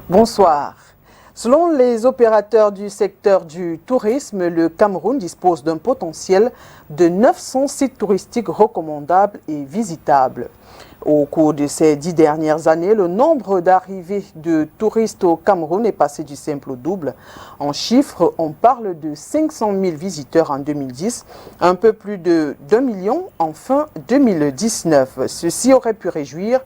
Bonsoir. Selon les opérateurs du secteur du tourisme, le Cameroun dispose d'un potentiel de 900 sites touristiques recommandables et visitables. Au cours de ces 10 dernières années, le nombre d'arrivées de touristes au Cameroun est passé du simple au double. En chiffres, on parle de 500 000 visiteurs en 2010, un peu plus de 2 millions en fin 2019. Ceci aurait pu réjouir,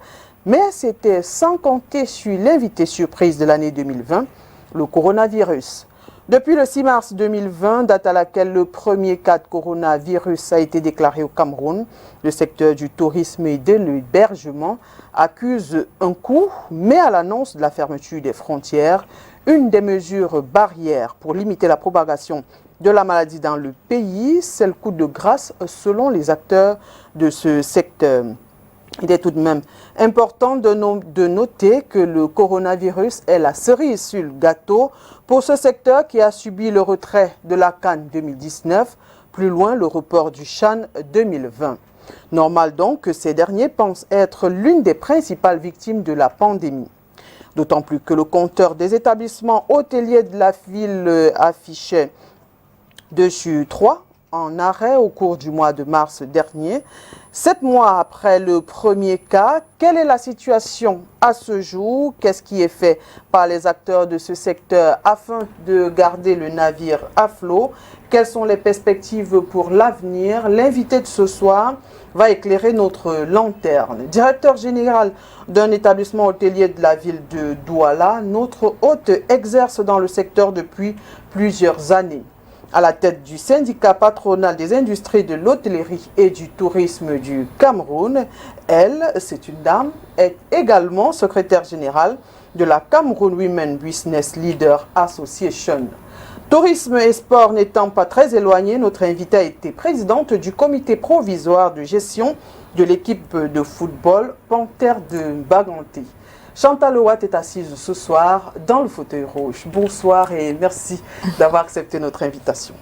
mais c'était sans compter sur l'invité surprise de l'année 2020, le coronavirus. Depuis le 6 mars 2020, date à laquelle le premier cas de coronavirus a été déclaré au Cameroun, le secteur du tourisme et de l'hébergement accuse un coup, mais à l'annonce de la fermeture des frontières, une des mesures barrières pour limiter la propagation de la maladie dans le pays, c'est le coup de grâce selon les acteurs de ce secteur. Il est tout de même important de noter que le coronavirus est la cerise sur le gâteau pour ce secteur qui a subi le retrait de la CAN 2019, plus loin le report du CHAN 2020. Normal donc que ces derniers pensent être l'une des principales victimes de la pandémie. D'autant plus que le compteur des établissements hôteliers de la ville affichait 2 sur 3 en arrêt au cours du mois de mars dernier. 7 mois après le premier cas, quelle est la situation à ce jour? Qu'est-ce qui est fait par les acteurs de ce secteur afin de garder le navire à flot? Quelles sont les perspectives pour l'avenir? L'invité de ce soir va éclairer notre lanterne. Directeur général d'un établissement hôtelier de la ville de Douala, notre hôte exerce dans le secteur depuis plusieurs années. À la tête du syndicat patronal des industries de l'hôtellerie et du tourisme du Cameroun, elle, c'est une dame, est également secrétaire générale de la Cameroun Women Business Leader Association. Tourisme et sport n'étant pas très éloignés, notre invitée a été présidente du comité provisoire de gestion de l'équipe de football Panthère de Baganté. Chantal Ouat est assise ce soir dans le fauteuil rouge. Bonsoir et merci d'avoir accepté notre invitation.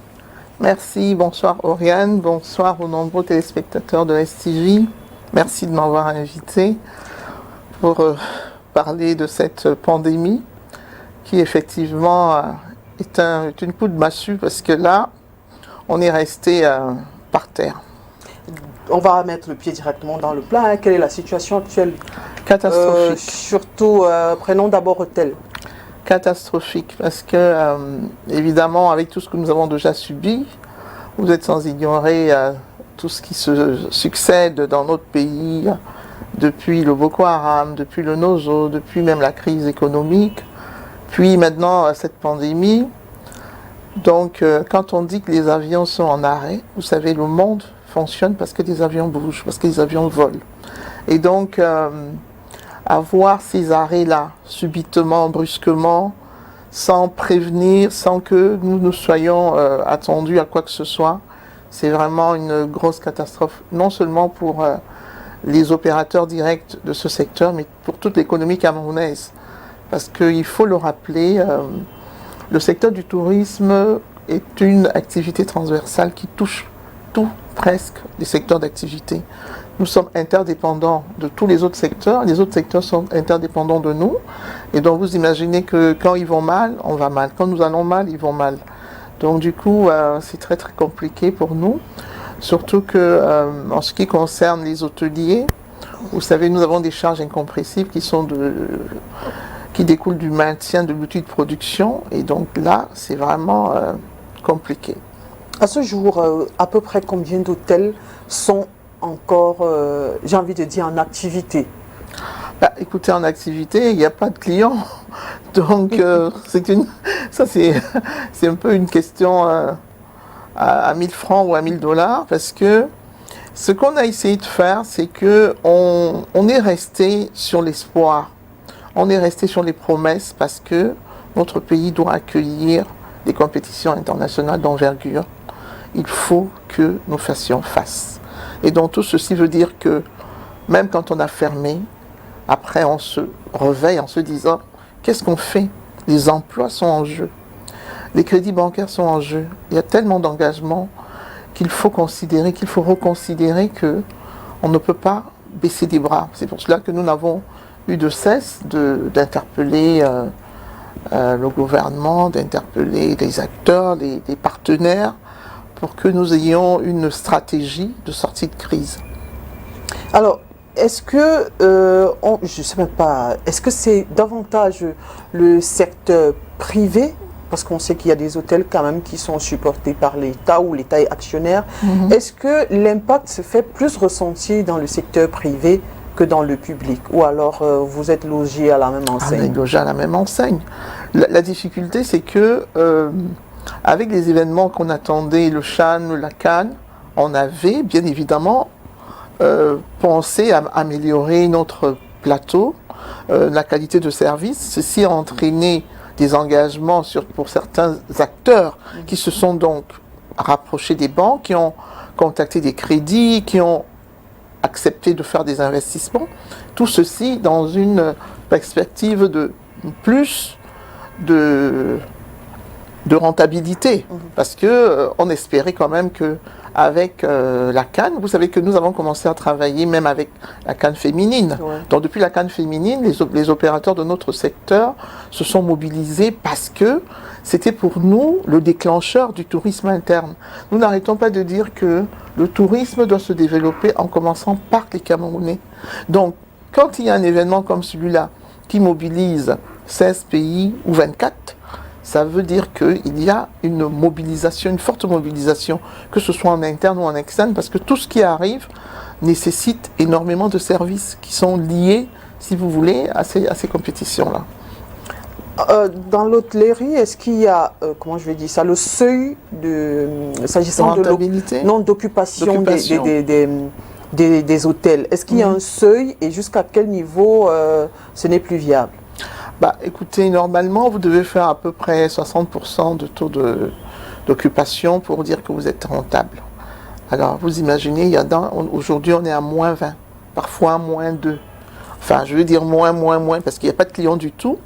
Merci, bonsoir Oriane, bonsoir aux nombreux téléspectateurs de STV. Merci de m'avoir invité pour parler de cette pandémie qui effectivement est une coup de massue parce que là, on est resté par terre. On va mettre le pied directement dans le plat. Quelle est la situation actuelle? Catastrophique. Surtout, prenons d'abord hôtel. Catastrophique, parce que, évidemment, avec tout ce que nous avons déjà subi, vous êtes sans ignorer tout ce qui se succède dans notre pays, depuis le Boko Haram, depuis le Nozo, depuis même la crise économique, puis maintenant cette pandémie. Donc, quand on dit que les avions sont en arrêt, vous savez, le monde fonctionne parce que les avions bougent, parce que les avions volent. Et donc, avoir ces arrêts-là, subitement, brusquement, sans prévenir, sans que nous nous soyons attendus à quoi que ce soit, c'est vraiment une grosse catastrophe, non seulement pour les opérateurs directs de ce secteur, mais pour toute l'économie camerounaise. Parce qu'il faut le rappeler, le secteur du tourisme est une activité transversale qui touche tout, presque, les secteurs d'activité. Nous sommes interdépendants de tous les autres secteurs sont interdépendants de nous, et donc vous imaginez que quand ils vont mal, on va mal, quand nous allons mal, ils vont mal. Donc du coup, c'est très très compliqué pour nous, surtout que en ce qui concerne les hôteliers, vous savez, nous avons des charges incompressibles qui découlent du maintien de l'outil de production, et donc là, c'est vraiment compliqué. À ce jour, à peu près combien d'hôtels sont encore, j'ai envie de dire, en activité? Écoutez, en activité, il n'y a pas de clients. Donc, c'est un peu une question à 1000 francs ou à 1000 dollars, parce que ce qu'on a essayé de faire, c'est qu'on est resté sur l'espoir. on est resté sur les promesses parce que notre pays doit accueillir des compétitions internationales d'envergure. Il faut que nous fassions face. Et donc tout ceci veut dire que même quand on a fermé, après on se réveille en se disant qu'est-ce qu'on fait? Les emplois sont en jeu, les crédits bancaires sont en jeu. Il y a tellement d'engagements qu'il faut considérer, qu'il faut reconsidérer que on ne peut pas baisser des bras. C'est pour cela que nous n'avons eu de cesse d'interpeller le gouvernement, d'interpeller les acteurs, les partenaires, pour que nous ayons une stratégie de sortie de crise. Alors, est-ce que, je ne sais même pas, est-ce que c'est davantage le secteur privé? Parce qu'on sait qu'il y a des hôtels quand même qui sont supportés par l'État ou l'État est actionnaire. Est-ce que l'impact se fait plus ressentir dans le secteur privé que dans le public? Ou alors vous êtes logé à la même enseigne? On est logé à la même enseigne. La difficulté, c'est que avec les événements qu'on attendait, le Chan, la Cannes, on avait bien évidemment pensé à améliorer notre plateau, la qualité de service. Ceci a entraîné des engagements pour certains acteurs qui se sont donc rapprochés des banques, qui ont contacté des crédits, qui ont accepté de faire des investissements. Tout ceci dans une perspective de plus de rentabilité, parce que on espérait quand même que avec la Cannes, vous savez que nous avons commencé à travailler même avec la Cannes féminine. Ouais. Donc depuis la Cannes féminine, les opérateurs de notre secteur se sont mobilisés parce que c'était pour nous le déclencheur du tourisme interne. Nous n'arrêtons pas de dire que le tourisme doit se développer en commençant par les Camerounais. Donc quand il y a un événement comme celui-là qui mobilise 16 pays ou 24, ça veut dire qu'il y a une mobilisation, une forte mobilisation, que ce soit en interne ou en externe, parce que tout ce qui arrive nécessite énormément de services qui sont liés, si vous voulez, à ces compétitions-là. Dans l'hôtellerie, est-ce qu'il y a, comment je vais dire ça, le seuil s'agissant de d'occupation des hôtels, est-ce qu'il y a un seuil et jusqu'à quel niveau ce n'est plus viable? Écoutez, normalement, vous devez faire à peu près 60% de taux d'occupation pour dire que vous êtes rentable. Alors, vous imaginez, aujourd'hui, on est à moins 20, parfois moins 2. Enfin, je veux dire moins, parce qu'il n'y a pas de clients du tout.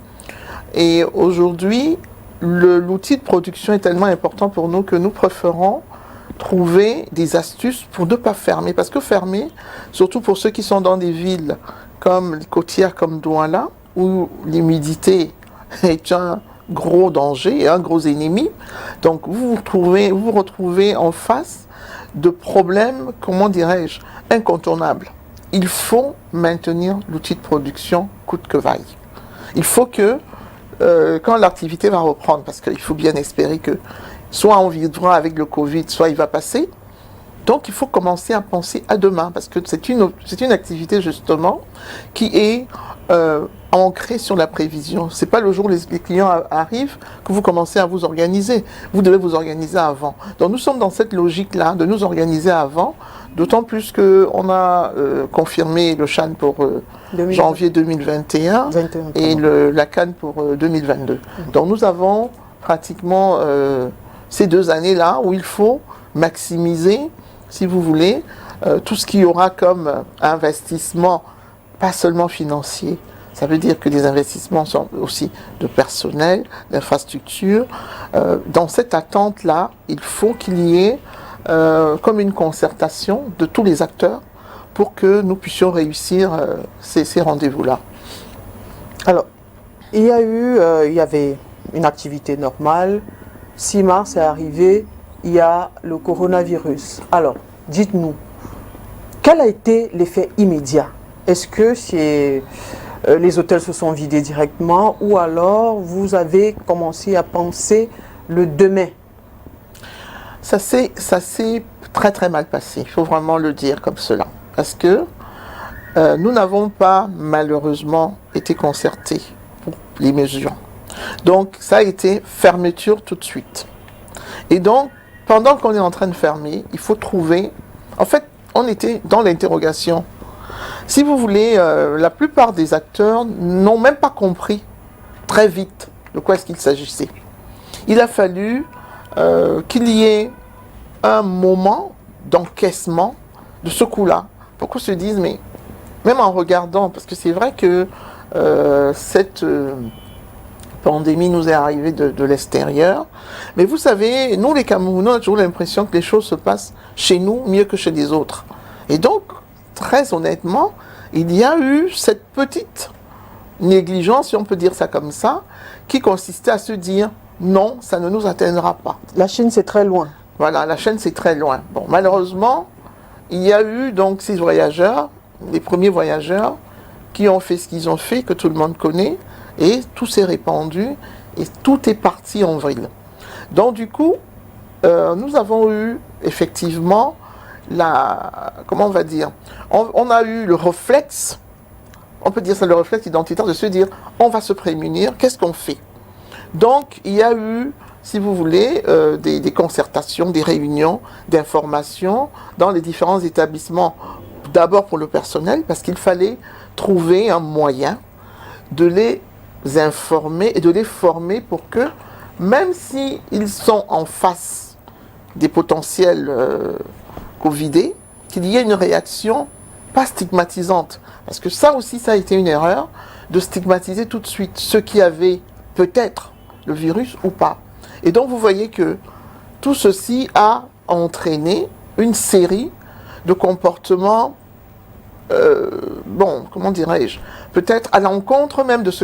Et aujourd'hui, l'outil de production est tellement important pour nous que nous préférons trouver des astuces pour ne pas fermer. Parce que fermer, surtout pour ceux qui sont dans des villes comme les côtières, comme Douala, où l'humidité est un gros danger et un gros ennemi. Donc vous vous retrouvez en face de problèmes, comment dirais-je, incontournables. Il faut maintenir l'outil de production coûte que vaille. Il faut que, quand l'activité va reprendre, parce qu'il faut bien espérer que soit on vivra avec le Covid, soit il va passer, donc il faut commencer à penser à demain, parce que c'est une activité justement qui est ancrée sur la prévision. C'est pas le jour où les clients arrivent que vous commencez à vous organiser. Vous devez vous organiser avant. Donc nous sommes dans cette logique-là de nous organiser avant, d'autant plus qu'on a confirmé le Chan pour janvier 2021 et la Cannes pour 2022. Donc nous avons pratiquement ces 2 années-là où il faut maximiser, si vous voulez, tout ce qu'il y aura comme investissement, pas seulement financier. Ça veut dire que les investissements sont aussi de personnel, d'infrastructure. Dans cette attente-là, il faut qu'il y ait comme une concertation de tous les acteurs pour que nous puissions réussir ces rendez-vous-là. Alors, il y avait une activité normale. 6 mars est arrivé, il y a le coronavirus. Alors, dites-nous, quel a été l'effet immédiat? Est-ce que les hôtels se sont vidés directement ou alors vous avez commencé à penser le demain? Ça s'est très très mal passé, il faut vraiment le dire comme cela. Parce que nous n'avons pas malheureusement été concertés pour les mesures. Donc ça a été fermeture tout de suite. Et donc, pendant qu'on est en train de fermer, il faut trouver... En fait, on était dans l'interrogation. Si vous voulez, la plupart des acteurs n'ont même pas compris très vite de quoi est-ce qu'il s'agissait. Il a fallu qu'il y ait un moment d'encaissement de ce coup-là, pour qu'on se dise, mais même en regardant, parce que c'est vrai que cette pandémie nous est arrivée de l'extérieur, mais vous savez, nous les Camerounais, on a toujours l'impression que les choses se passent chez nous mieux que chez les autres. Et donc, très honnêtement, il y a eu cette petite négligence, si on peut dire ça comme ça, qui consistait à se dire, non, ça ne nous atteindra pas. La Chine, c'est très loin. Voilà, la Chine, c'est très loin. Bon, malheureusement, il y a eu donc ces voyageurs, les premiers voyageurs, qui ont fait ce qu'ils ont fait, que tout le monde connaît, et tout s'est répandu, et tout est parti en vrille. Donc du coup, nous avons eu effectivement comment on va dire, on a eu le réflexe, on peut dire ça le réflexe identitaire de se dire, on va se prémunir, qu'est-ce qu'on fait? Donc il y a eu, si vous voulez, des concertations, des réunions d'information dans les différents établissements, d'abord pour le personnel, parce qu'il fallait trouver un moyen de les informer et de les former pour que, même s'ils sont en face des potentiels Covidés, qu'il y ait une réaction pas stigmatisante. Parce que ça aussi, ça a été une erreur, de stigmatiser tout de suite ceux qui avaient peut-être le virus ou pas. Et donc vous voyez que tout ceci a entraîné une série de comportements, comment dirais-je, peut-être à l'encontre même de ce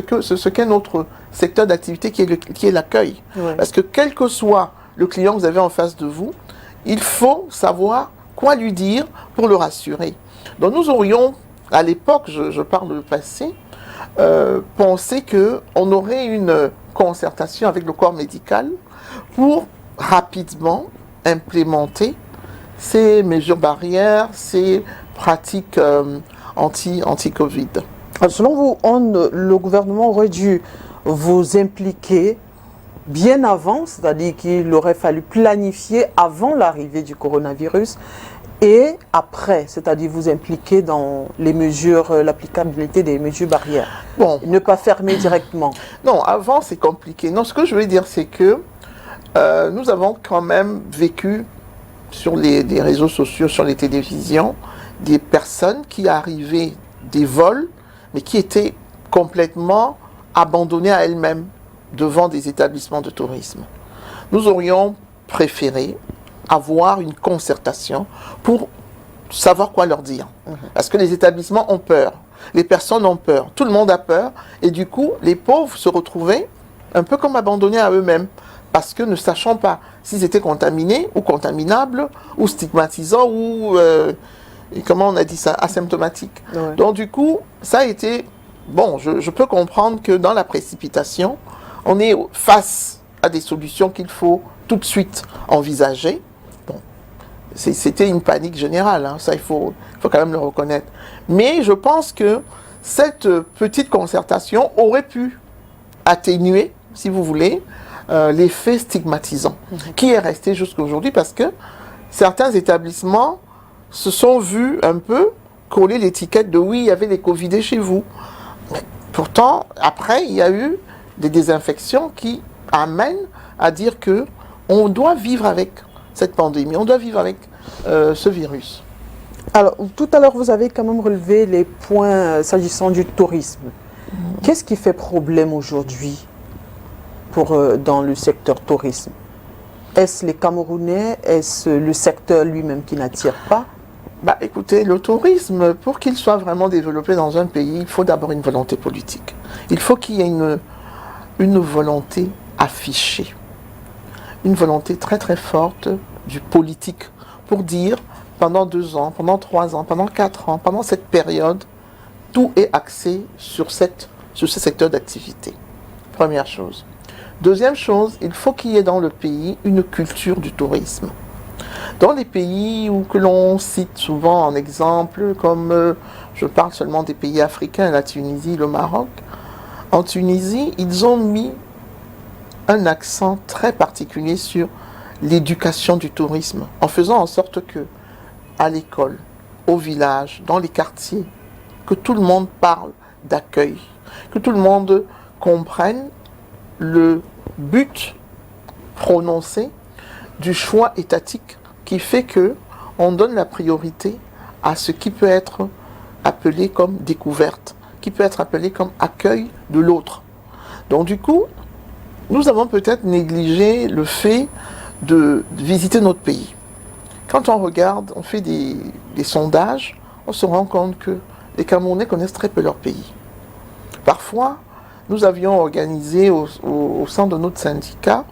qu'est notre secteur d'activité qui est l'accueil. Ouais. Parce que quel que soit le client que vous avez en face de vous, il faut savoir quoi lui dire pour le rassurer. Donc nous aurions, à l'époque, je parle du passé, pensé qu'on aurait une concertation avec le corps médical pour rapidement implémenter ces mesures barrières, ces pratiques anti-Covid. Selon vous, le gouvernement aurait dû vous impliquer bien avant, c'est-à-dire qu'il aurait fallu planifier avant l'arrivée du coronavirus et après, c'est-à-dire vous impliquer dans les mesures, l'applicabilité des mesures barrières. Bon. Ne pas fermer directement. Non, avant c'est compliqué. Non, ce que je veux dire c'est que nous avons quand même vécu sur les réseaux sociaux, sur les télévisions, des personnes qui arrivaient des vols, mais qui étaient complètement abandonnées à elles-mêmes devant des établissements de tourisme. Nous aurions préféré avoir une concertation pour savoir quoi leur dire. Parce que les établissements ont peur, les personnes ont peur, tout le monde a peur, et du coup, les pauvres se retrouvaient un peu comme abandonnés à eux-mêmes, parce que ne sachant pas s'ils étaient contaminés ou contaminables, ou stigmatisants, ou, comment on a dit ça, asymptomatiques. Ouais. Donc du coup, ça a été, bon, je peux comprendre que dans la précipitation, on est face à des solutions qu'il faut tout de suite envisager. Bon, c'était une panique générale, hein, ça il faut quand même le reconnaître. Mais je pense que cette petite concertation aurait pu atténuer, si vous voulez, l'effet stigmatisant qui est resté jusqu'à aujourd'hui, parce que certains établissements se sont vus un peu coller l'étiquette de oui, il y avait des Covidés chez vous. Mais pourtant, après, il y a eu des désinfections qui amènent à dire que on doit vivre avec cette pandémie, on doit vivre avec ce virus. Alors, tout à l'heure, vous avez quand même relevé les points s'agissant du tourisme. Qu'est-ce qui fait problème aujourd'hui dans le secteur tourisme? Est-ce les Camerounais? Est-ce le secteur lui-même qui n'attire pas? Écoutez, le tourisme, pour qu'il soit vraiment développé dans un pays, il faut d'abord une volonté politique. Il faut qu'il y ait une volonté affichée, une volonté très très forte du politique pour dire pendant 2 ans, pendant 3 ans, pendant 4 ans, pendant cette période, tout est axé sur ce secteur d'activité. Première chose. Deuxième chose, il faut qu'il y ait dans le pays une culture du tourisme. Dans les pays que l'on cite souvent en exemple, comme je parle seulement des pays africains, la Tunisie, le Maroc, en Tunisie, ils ont mis un accent très particulier sur l'éducation du tourisme, en faisant en sorte que, à l'école, au village, dans les quartiers, que tout le monde parle d'accueil, que tout le monde comprenne le but prononcé du choix étatique qui fait que on donne la priorité à ce qui peut être appelé comme découverte, qui peut être appelé comme accueil de l'autre. Donc du coup, nous avons peut-être négligé le fait de visiter notre pays. Quand on regarde, on fait des sondages, on se rend compte que les Camerounais connaissent très peu leur pays. Parfois, nous avions organisé au sein de notre syndicat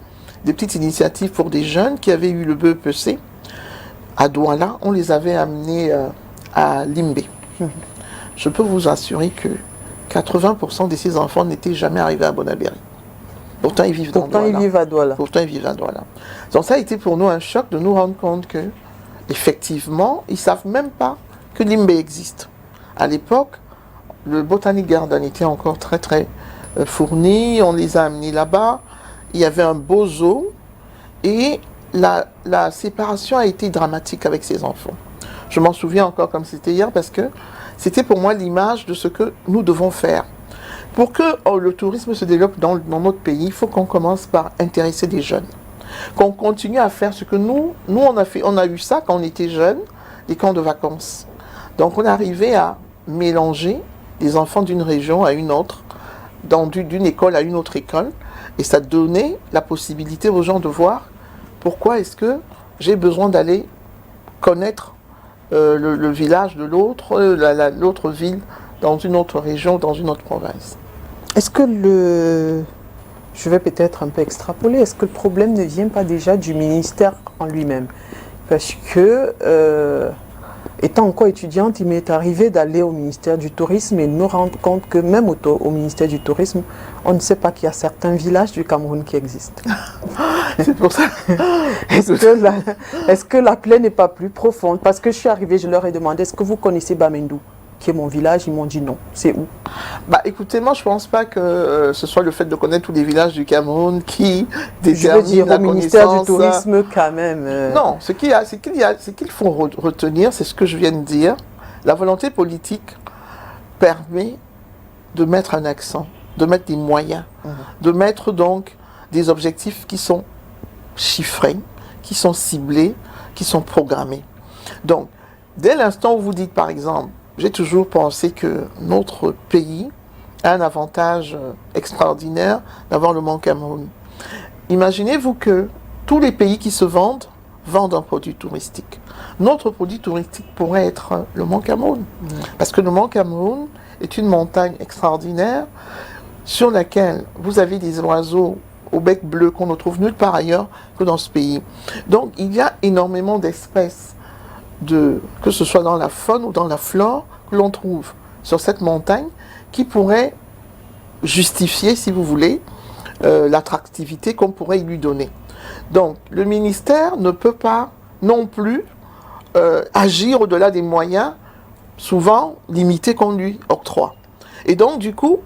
des petites initiatives pour des jeunes qui avaient eu le BEPC à Douala. On les avait amenés à Limbé. Je peux vous assurer que 80% de ces enfants n'étaient jamais arrivés à Bonabéry. Pourtant, ils vivent dans Douala. Pourtant, ils vivent à Douala. Pourtant, ils vivent à Douala. Donc ça a été pour nous un choc de nous rendre compte que, effectivement, ils ne savent même pas que Limbé existe. À l'époque, le Botanic Garden était encore très très fourni. On les a amenés là-bas. Il y avait un beau zoo. Et la séparation a été dramatique avec ces enfants. Je m'en souviens encore comme c'était hier parce que c'était pour moi l'image de ce que nous devons faire. Pour que le tourisme se développe dans notre pays, il faut qu'on commence par intéresser les jeunes. Qu'on continue à faire ce que nous on a fait. On a eu ça quand on était jeunes, les camps de vacances. Donc on est arrivé à mélanger les enfants d'une région à une autre, d'une école à une autre école. Et ça donnait la possibilité aux gens de voir pourquoi est-ce que j'ai besoin d'aller connaître le village de l'autre, l'autre ville, dans une autre région, dans une autre province. Est-ce que je vais peut-être un peu extrapoler, est-ce que le problème ne vient pas déjà du ministère en lui-même? Parce que, étant encore étudiante, il m'est arrivé d'aller au ministère du Tourisme et de me rendre compte que même au ministère du Tourisme, on ne sait pas qu'il y a certains villages du Cameroun qui existent. C'est pour ça. Est-ce que la plaie n'est pas plus profonde? Parce que je suis arrivée, je leur ai demandé, est-ce que vous connaissez Bamendou, qui est mon village? Ils m'ont dit non. C'est où? Écoutez, moi je ne pense pas que ce soit le fait de connaître tous les villages du Cameroun qui détermine je veux dire, la au ministère du connaissance. Tourisme quand même. Non, ce qu'il faut retenir, c'est ce que je viens de dire. La volonté politique permet de mettre un accent, de mettre des moyens, de mettre donc des objectifs qui sont chiffrés, qui sont ciblés, qui sont programmés. Donc, dès l'instant où vous dites, par exemple, j'ai toujours pensé que notre pays a un avantage extraordinaire d'avoir le Mont Cameroun. Imaginez-vous que tous les pays qui se vendent un produit touristique. Notre produit touristique pourrait être le Mont Cameroun. Parce que le Mont Cameroun est une montagne extraordinaire sur laquelle vous avez des oiseaux au bec bleu qu'on ne trouve nulle part ailleurs que dans ce pays. Donc il y a énormément d'espèces, que ce soit dans la faune ou dans la flore, que l'on trouve sur cette montagne, qui pourrait justifier, si vous voulez, l'attractivité qu'on pourrait lui donner. Donc, le ministère ne peut pas non plus agir au-delà des moyens, souvent limités qu'on lui octroie. Et donc, du coup,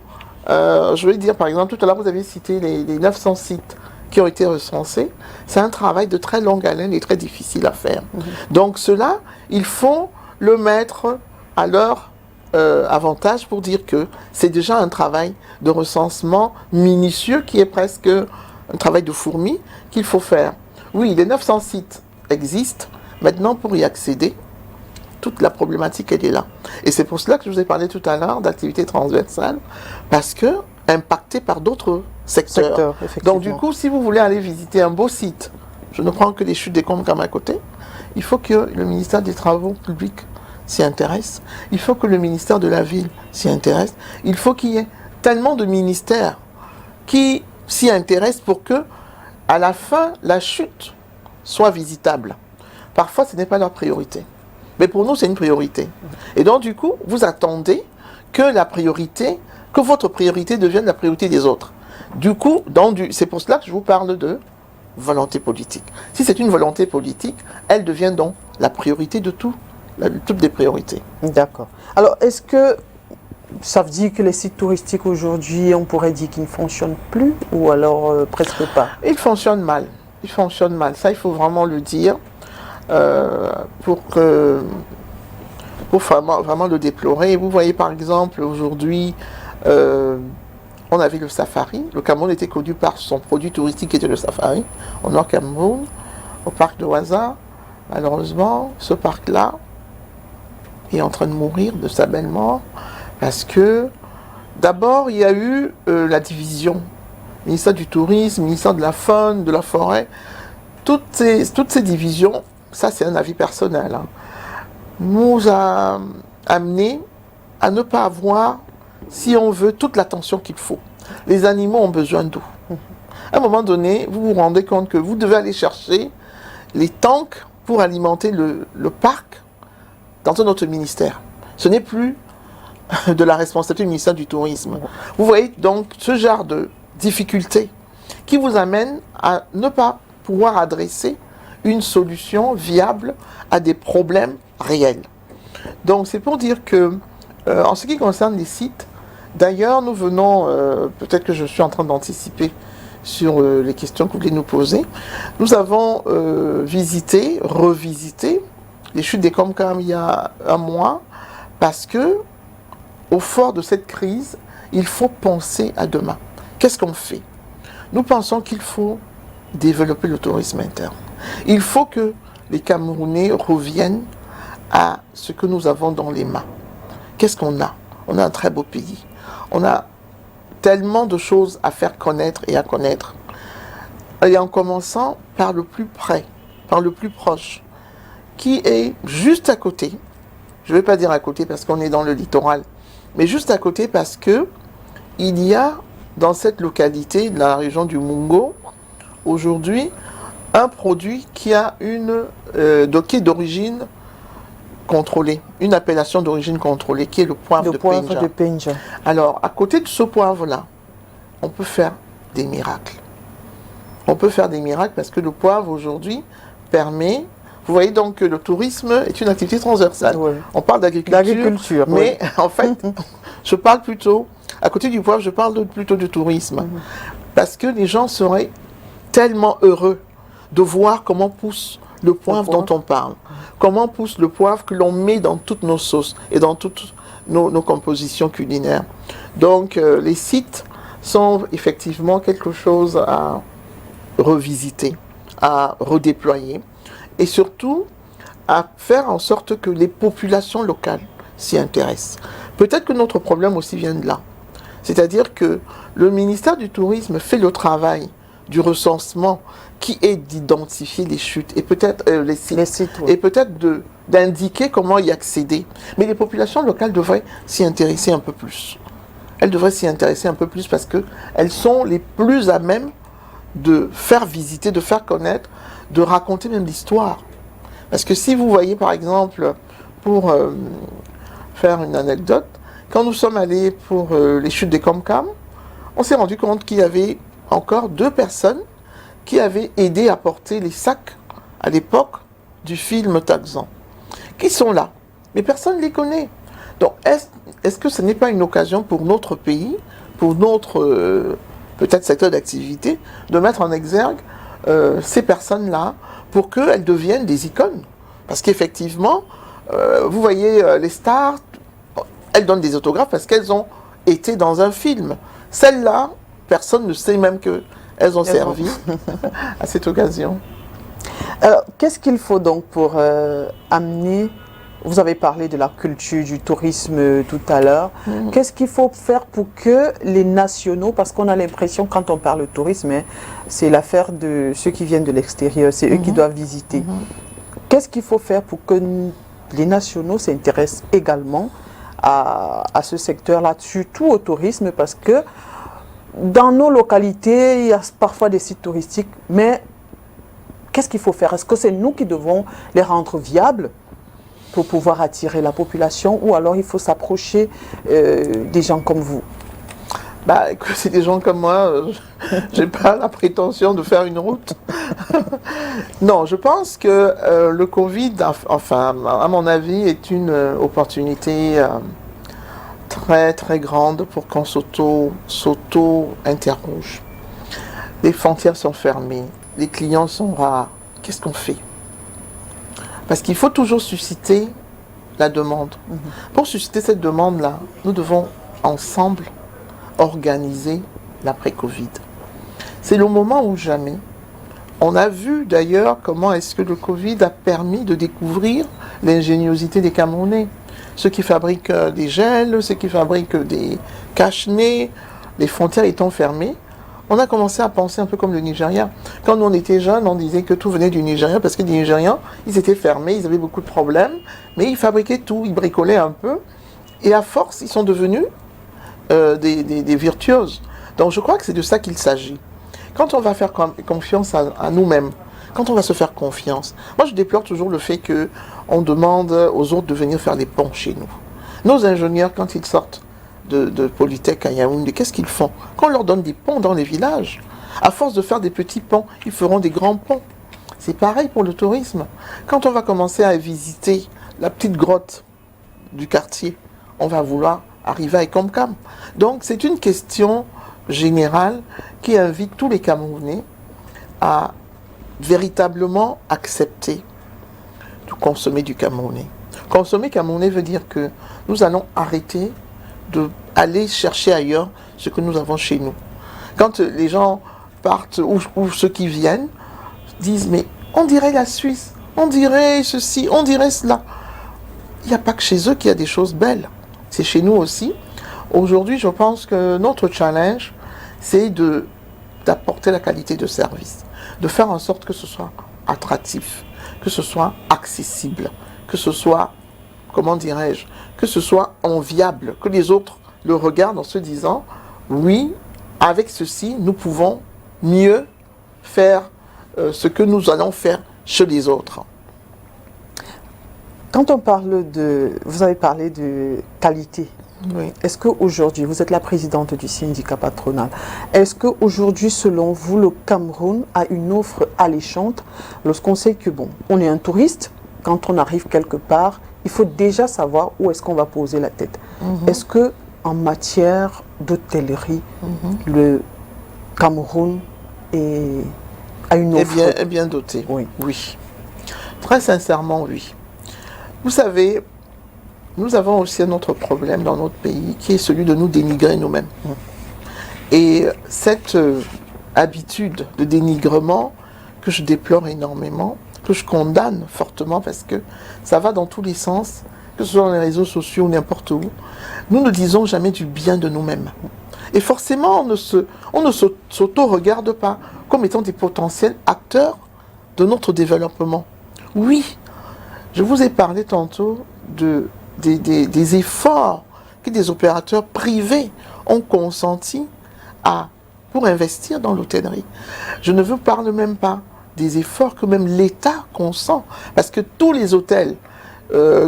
je vais dire, par exemple, tout à l'heure, vous avez cité les 900 sites qui ont été recensés. C'est un travail de très longue haleine et très difficile à faire. Donc, cela, il faut le mettre à leur avantage pour dire que c'est déjà un travail de recensement minutieux qui est presque un travail de fourmi qu'il faut faire. Oui, les 900 sites existent. Maintenant, pour y accéder, toute la problématique, elle est là. Et c'est pour cela que je vous ai parlé tout à l'heure d'activités transversales, parce que impactées par d'autres secteurs. Donc du coup, si vous voulez aller visiter un beau site, je ne prends que les chutes des Combes comme à côté, il faut que le ministère des Travaux publics s'y intéresse, il faut que le ministère de la Ville s'y intéresse, il faut qu'il y ait tellement de ministères qui s'y intéressent pour que, à la fin, la chute soit visitable. Parfois, ce n'est pas leur priorité. Mais pour nous, c'est une priorité. Et donc, du coup, vous attendez que votre priorité devienne la priorité des autres. Du coup, c'est pour cela que je vous parle de volonté politique. Si c'est une volonté politique, elle devient donc la priorité de toutes les priorités. D'accord. Alors, est-ce que ça veut dire que les sites touristiques aujourd'hui, on pourrait dire qu'ils ne fonctionnent plus ou alors presque pas? Ils fonctionnent mal. Ils fonctionnent mal. Ça, il faut vraiment le dire. Pour que faut vraiment le déplorer. Vous voyez par exemple aujourd'hui, on avait le safari. Le Cameroun était connu par son produit touristique qui était le safari, au Nord Cameroun, au parc de Ouaza. Malheureusement, ce parc-là est en train de mourir de sa belle mort parce que d'abord il y a eu la division. Ministère du Tourisme, ministère de la Faune, de la Forêt, toutes ces divisions, ça c'est un avis personnel, hein, nous a amené à ne pas avoir, si on veut, toute l'attention qu'il faut. Les animaux ont besoin d'eau. À un moment donné, vous vous rendez compte que vous devez aller chercher les tanks pour alimenter le parc dans un autre ministère. Ce n'est plus de la responsabilité du ministère du Tourisme. Vous voyez donc ce genre de difficultés qui vous amènent à ne pas pouvoir adresser une solution viable à des problèmes réels. Donc c'est pour dire que, en ce qui concerne les sites, d'ailleurs nous venons, peut-être que je suis en train d'anticiper sur les questions que vous voulez nous poser, nous avons revisité les chutes des Comcam il y a un mois, parce que au fort de cette crise, il faut penser à demain. Qu'est-ce qu'on fait? Nous pensons qu'il faut développer le tourisme interne. Il faut que les Camerounais reviennent à ce que nous avons dans les mains. Qu'est-ce qu'on a? On a un très beau pays. On a tellement de choses à faire connaître et à connaître. Et en commençant par le plus près, par le plus proche, qui est juste à côté. Je ne vais pas dire à côté parce qu'on est dans le littoral, mais juste à côté parce que il y a dans cette localité, de la région du Mungo, aujourd'hui, un produit qui a qui est d'origine contrôlée, une appellation d'origine contrôlée, qui est le poivre de Penja. Alors, à côté de ce poivre-là, on peut faire des miracles. On peut faire des miracles parce que le poivre, aujourd'hui, permet... Vous voyez donc que le tourisme est une activité transversale. Oui. On parle d'agriculture, mais oui. En fait, je parle plutôt... À côté du poivre, je parle plutôt du tourisme. Parce que les gens seraient tellement heureux de voir comment pousse le poivre dont on parle. Comment pousse le poivre que l'on met dans toutes nos sauces et dans toutes nos compositions culinaires. Donc, les sites sont effectivement quelque chose à revisiter, à redéployer et surtout à faire en sorte que les populations locales s'y intéressent. Peut-être que notre problème aussi vient de là. C'est-à-dire que le ministère du Tourisme fait le travail du recensement qui est d'identifier les chutes et peut-être les sites oui. Et peut-être d'indiquer comment y accéder. Mais les populations locales devraient s'y intéresser un peu plus. Elles devraient s'y intéresser un peu plus parce qu'elles sont les plus à même de faire visiter, de faire connaître, de raconter même l'histoire. Parce que si vous voyez par exemple, pour faire une anecdote, quand nous sommes allés pour les chutes des Comcam, on s'est rendu compte qu'il y avait encore 2 personnes qui avaient aidé à porter les sacs à l'époque du film Taxan, qui sont là. Mais personne ne les connaît. Donc est-ce que ce n'est pas une occasion pour notre pays, pour notre peut-être secteur d'activité, de mettre en exergue ces personnes-là pour qu'elles deviennent des icônes? Parce qu'effectivement, vous voyez les stars, elles donnent des autographes parce qu'elles ont été dans un film. Celles-là, personne ne sait même qu'elles ont servi à cette occasion. Alors, qu'est-ce qu'il faut donc pour amener, vous avez parlé de la culture, du tourisme tout à l'heure, qu'est-ce qu'il faut faire pour que les nationaux, parce qu'on a l'impression quand on parle de tourisme, hein, c'est l'affaire de ceux qui viennent de l'extérieur, c'est eux qui doivent visiter. Qu'est-ce qu'il faut faire pour que les nationaux s'intéressent également à ce secteur-là, surtout au tourisme, parce que dans nos localités, il y a parfois des sites touristiques, mais qu'est-ce qu'il faut faire? Est-ce que c'est nous qui devons les rendre viables pour pouvoir attirer la population, ou alors il faut s'approcher des gens comme vous? Bah, c'est des gens comme moi, j'ai pas la prétention de faire une route. Non, je pense que le Covid, enfin, à mon avis, est une opportunité très très grande pour qu'on s'auto-interroge. Les frontières sont fermées, les clients sont rares. Qu'est-ce qu'on fait? Parce qu'il faut toujours susciter la demande. Pour susciter cette demande-là, nous devons ensemble organiser l'après-Covid. C'est le moment où jamais. On a vu d'ailleurs comment est-ce que le Covid a permis de découvrir l'ingéniosité des Camerounais. Ceux qui fabriquent des gels, ceux qui fabriquent des cache-nez, les frontières étant fermées, on a commencé à penser un peu comme le Nigeria. Quand nous on était jeunes, on disait que tout venait du Nigeria parce que les Nigérians, ils étaient fermés, ils avaient beaucoup de problèmes, mais ils fabriquaient tout, ils bricolaient un peu, et à force, ils sont devenus des virtuoses. Donc je crois que c'est de ça qu'il s'agit. Quand on va faire confiance à nous-mêmes, quand on va se faire confiance, moi je déplore toujours le fait qu'on demande aux autres de venir faire les ponts chez nous. Nos ingénieurs, quand ils sortent de Polytech à Yaoundé, qu'est-ce qu'ils font? Quand on leur donne des ponts dans les villages, à force de faire des petits ponts, ils feront des grands ponts. C'est pareil pour le tourisme. Quand on va commencer à visiter la petite grotte du quartier, on va vouloir arriver à Ekomkam. Donc c'est une question générale qui invite tous les Camerounais à véritablement accepter de consommer du Camerounais. Consommer Camerounais veut dire que nous allons arrêter d'aller chercher ailleurs ce que nous avons chez nous. Quand les gens partent ou ceux qui viennent disent mais on dirait la Suisse, on dirait ceci, on dirait cela. Il n'y a pas que chez eux qu'il y a des choses belles. C'est chez nous aussi. Aujourd'hui, je pense que notre challenge, c'est d'apporter la qualité de service, de faire en sorte que ce soit attractif, que ce soit accessible, que ce soit, comment dirais-je, que ce soit enviable, que les autres le regardent en se disant, oui, avec ceci, nous pouvons mieux faire ce que nous allons faire chez les autres. Quand on parle vous avez parlé de qualité. Oui. Est-ce qu'aujourd'hui, vous êtes la présidente du syndicat patronal, est-ce qu'aujourd'hui, selon vous, le Cameroun a une offre alléchante lorsqu'on sait que, bon, on est un touriste, quand on arrive quelque part, il faut déjà savoir où est-ce qu'on va poser la tête. Est-ce que en matière d'hôtellerie, le Cameroun a une offre est bien doté? Oui. Oui. Très sincèrement, oui. Vous savez, nous avons aussi un autre problème dans notre pays qui est celui de nous dénigrer nous-mêmes. Et cette habitude de dénigrement que je déplore énormément, que je condamne fortement parce que ça va dans tous les sens, que ce soit dans les réseaux sociaux ou n'importe où, nous ne disons jamais du bien de nous-mêmes. Et forcément, on ne s'auto-regarde pas comme étant des potentiels acteurs de notre développement. Oui, je vous ai parlé tantôt des efforts que des opérateurs privés ont consentis pour investir dans l'hôtellerie. Je ne vous parle même pas des efforts que même l'État consent, parce que tous les hôtels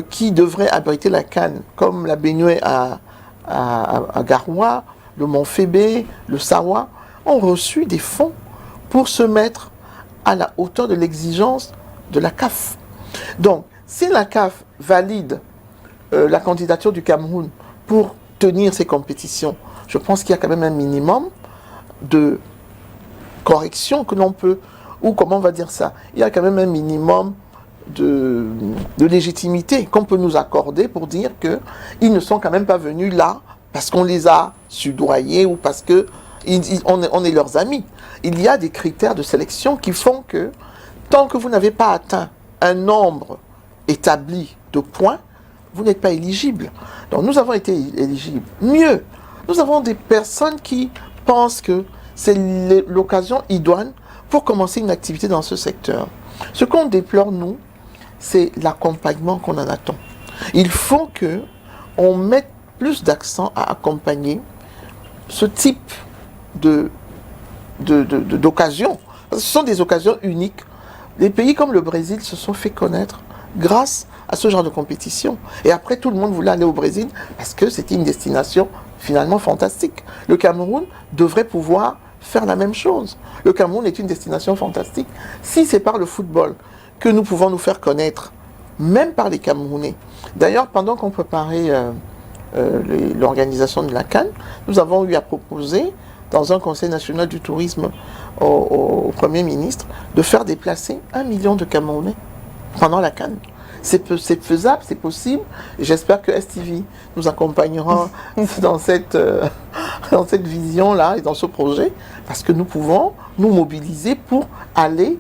qui devraient abriter la Cannes, comme la Baignouée à Garoua, le Mont Fébé, le Sawa, ont reçu des fonds pour se mettre à la hauteur de l'exigence de la CAF. Donc, si la CAF valide la candidature du Cameroun pour tenir ces compétitions, je pense qu'il y a quand même un minimum de correction que l'on peut, ou comment on va dire ça, il y a quand même un minimum de légitimité qu'on peut nous accorder pour dire qu'ils ne sont quand même pas venus là parce qu'on les a soudoyés ou parce qu'on est leurs amis. Il y a des critères de sélection qui font que tant que vous n'avez pas atteint un nombre établi de points, vous n'êtes pas éligible. Donc nous avons été éligibles. Mieux, nous avons des personnes qui pensent que c'est l'occasion idoine pour commencer une activité dans ce secteur. Ce qu'on déplore, nous, c'est l'accompagnement qu'on en attend. Il faut qu'on mette plus d'accent à accompagner ce type d'occasions. Ce sont des occasions uniques. Les pays comme le Brésil se sont fait connaître grâce à ce genre de compétition. Et après, tout le monde voulait aller au Brésil parce que c'était une destination finalement fantastique. Le Cameroun devrait pouvoir faire la même chose. Le Cameroun est une destination fantastique. Si c'est par le football que nous pouvons nous faire connaître, même par les Camerounais. D'ailleurs, pendant qu'on préparait l'organisation de la CAN, nous avons eu à proposer, dans un conseil national du tourisme au Premier ministre, de faire déplacer 1 million de Camerounais pendant la CAN. C'est faisable, c'est possible. Et j'espère que STV nous accompagnera dans cette vision-là et dans ce projet, parce que nous pouvons nous mobiliser pour aller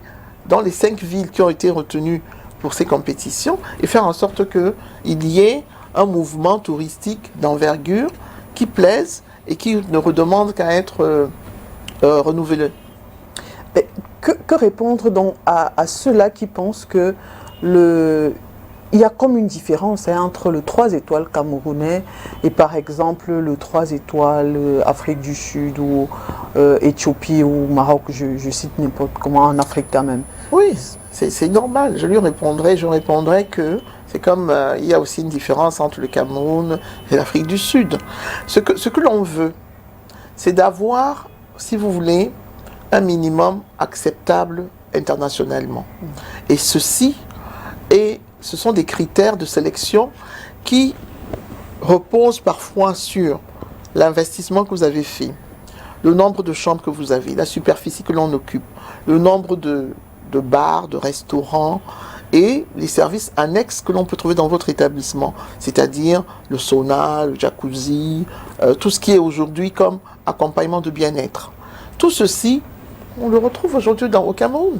dans les 5 villes qui ont été retenues pour ces compétitions et faire en sorte qu'il y ait un mouvement touristique d'envergure qui plaise et qui ne redemande qu'à être renouvelé. Mais que répondre donc à ceux-là qui pensent que il y a comme une différence entre le 3 étoiles camerounais et par exemple le 3 étoiles Afrique du Sud ou Éthiopie ou Maroc, je cite n'importe comment, en Afrique quand même. Oui, c'est normal. Je répondrai que c'est comme il y a aussi une différence entre le Cameroun et l'Afrique du Sud. Ce que l'on veut, c'est d'avoir, si vous voulez, un minimum acceptable internationalement. Et ce sont des critères de sélection qui reposent parfois sur l'investissement que vous avez fait, le nombre de chambres que vous avez, la superficie que l'on occupe, le nombre de bars, de restaurants et les services annexes que l'on peut trouver dans votre établissement, c'est-à-dire le sauna, le jacuzzi, tout ce qui est aujourd'hui comme accompagnement de bien-être. Tout ceci, on le retrouve aujourd'hui au Cameroun.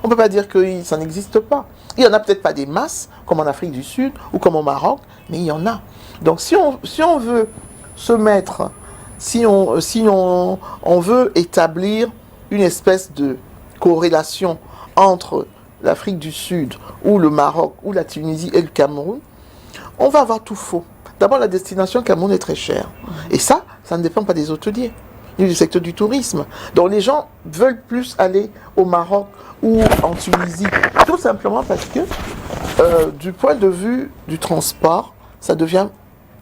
On ne peut pas dire que ça n'existe pas. Il n'y en a peut-être pas des masses, comme en Afrique du Sud ou comme au Maroc, mais il y en a. Donc si on veut se mettre, si on veut établir une espèce de corrélation entre l'Afrique du Sud ou le Maroc ou la Tunisie et le Cameroun, on va avoir tout faux. D'abord, la destination Cameroun est très chère. Et ça ne dépend pas des hôteliers, ni du secteur du tourisme. Donc les gens veulent plus aller au Maroc ou en Tunisie, tout simplement parce que du point de vue du transport, ça devient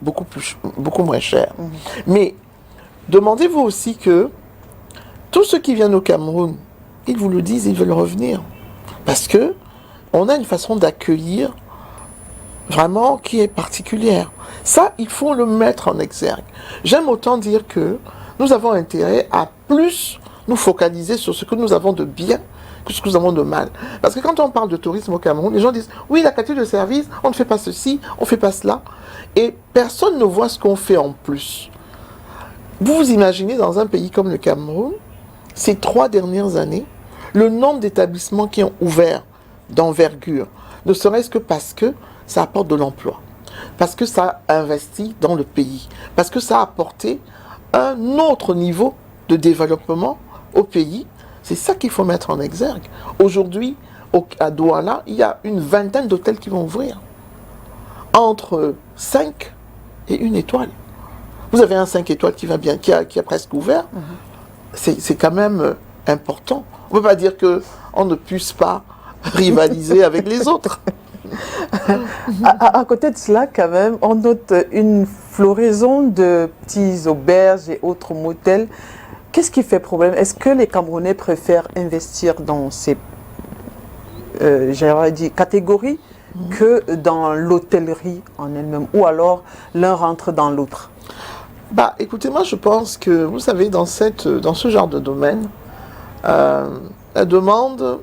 beaucoup moins cher. Mais demandez-vous aussi que tous ceux qui viennent au Cameroun, ils vous le disent, ils veulent revenir. Parce que on a une façon d'accueillir vraiment qui est particulière. Ça, il faut le mettre en exergue. J'aime autant dire que nous avons intérêt à plus nous focaliser sur ce que nous avons de bien que ce que nous avons de mal. Parce que quand on parle de tourisme au Cameroun, les gens disent « Oui, la qualité de service, on ne fait pas ceci, on ne fait pas cela. » Et personne ne voit ce qu'on fait en plus. Vous vous imaginez dans un pays comme le Cameroun, ces 3 dernières années, le nombre d'établissements qui ont ouvert d'envergure, ne serait-ce que parce que ça apporte de l'emploi, parce que ça investit dans le pays, parce que ça a apporté un autre niveau de développement au pays. C'est ça qu'il faut mettre en exergue. Aujourd'hui, à Douala, il y a une 20aine d'hôtels qui vont ouvrir, entre 5 et 1 étoile. Vous avez un 5 étoiles qui va bien, qui a presque ouvert. C'est quand même important. On ne peut pas dire qu'on ne puisse pas rivaliser avec les autres. À côté de cela, quand même, on note une floraison de petits auberges et autres motels. Qu'est-ce qui fait problème? Est-ce que les Camerounais préfèrent investir dans ces catégories que dans l'hôtellerie en elle-même? Ou alors l'un rentre dans l'autre? Écoutez, moi je pense que, vous savez, dans ce genre de domaine, la demande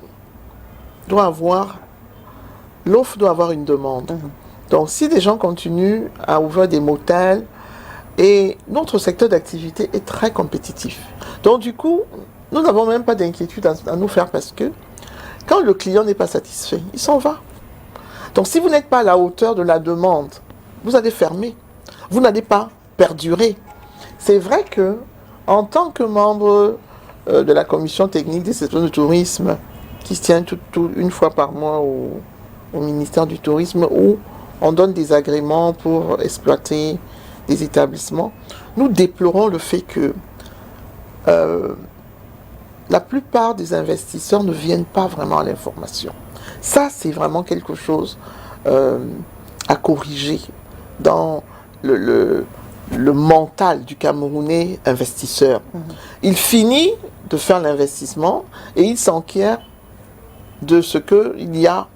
doit avoir, l'offre doit avoir une demande. Donc si des gens continuent à ouvrir des motels, et notre secteur d'activité est très compétitif. Donc du coup, nous n'avons même pas d'inquiétude à nous faire parce que quand le client n'est pas satisfait, il s'en va. Donc si vous n'êtes pas à la hauteur de la demande, vous allez fermer. Vous n'allez pas perdurer. C'est vrai que, en tant que membre de la commission technique des secteurs de tourisme, qui se tient une fois par mois au ministère du Tourisme, où on donne des agréments pour exploiter des établissements, nous déplorons le fait que la plupart des investisseurs ne viennent pas vraiment à l'information. Ça, c'est vraiment quelque chose à corriger dans le mental du Camerounais investisseur. Il finit de faire l'investissement et il s'enquiert de ce qu'il y a.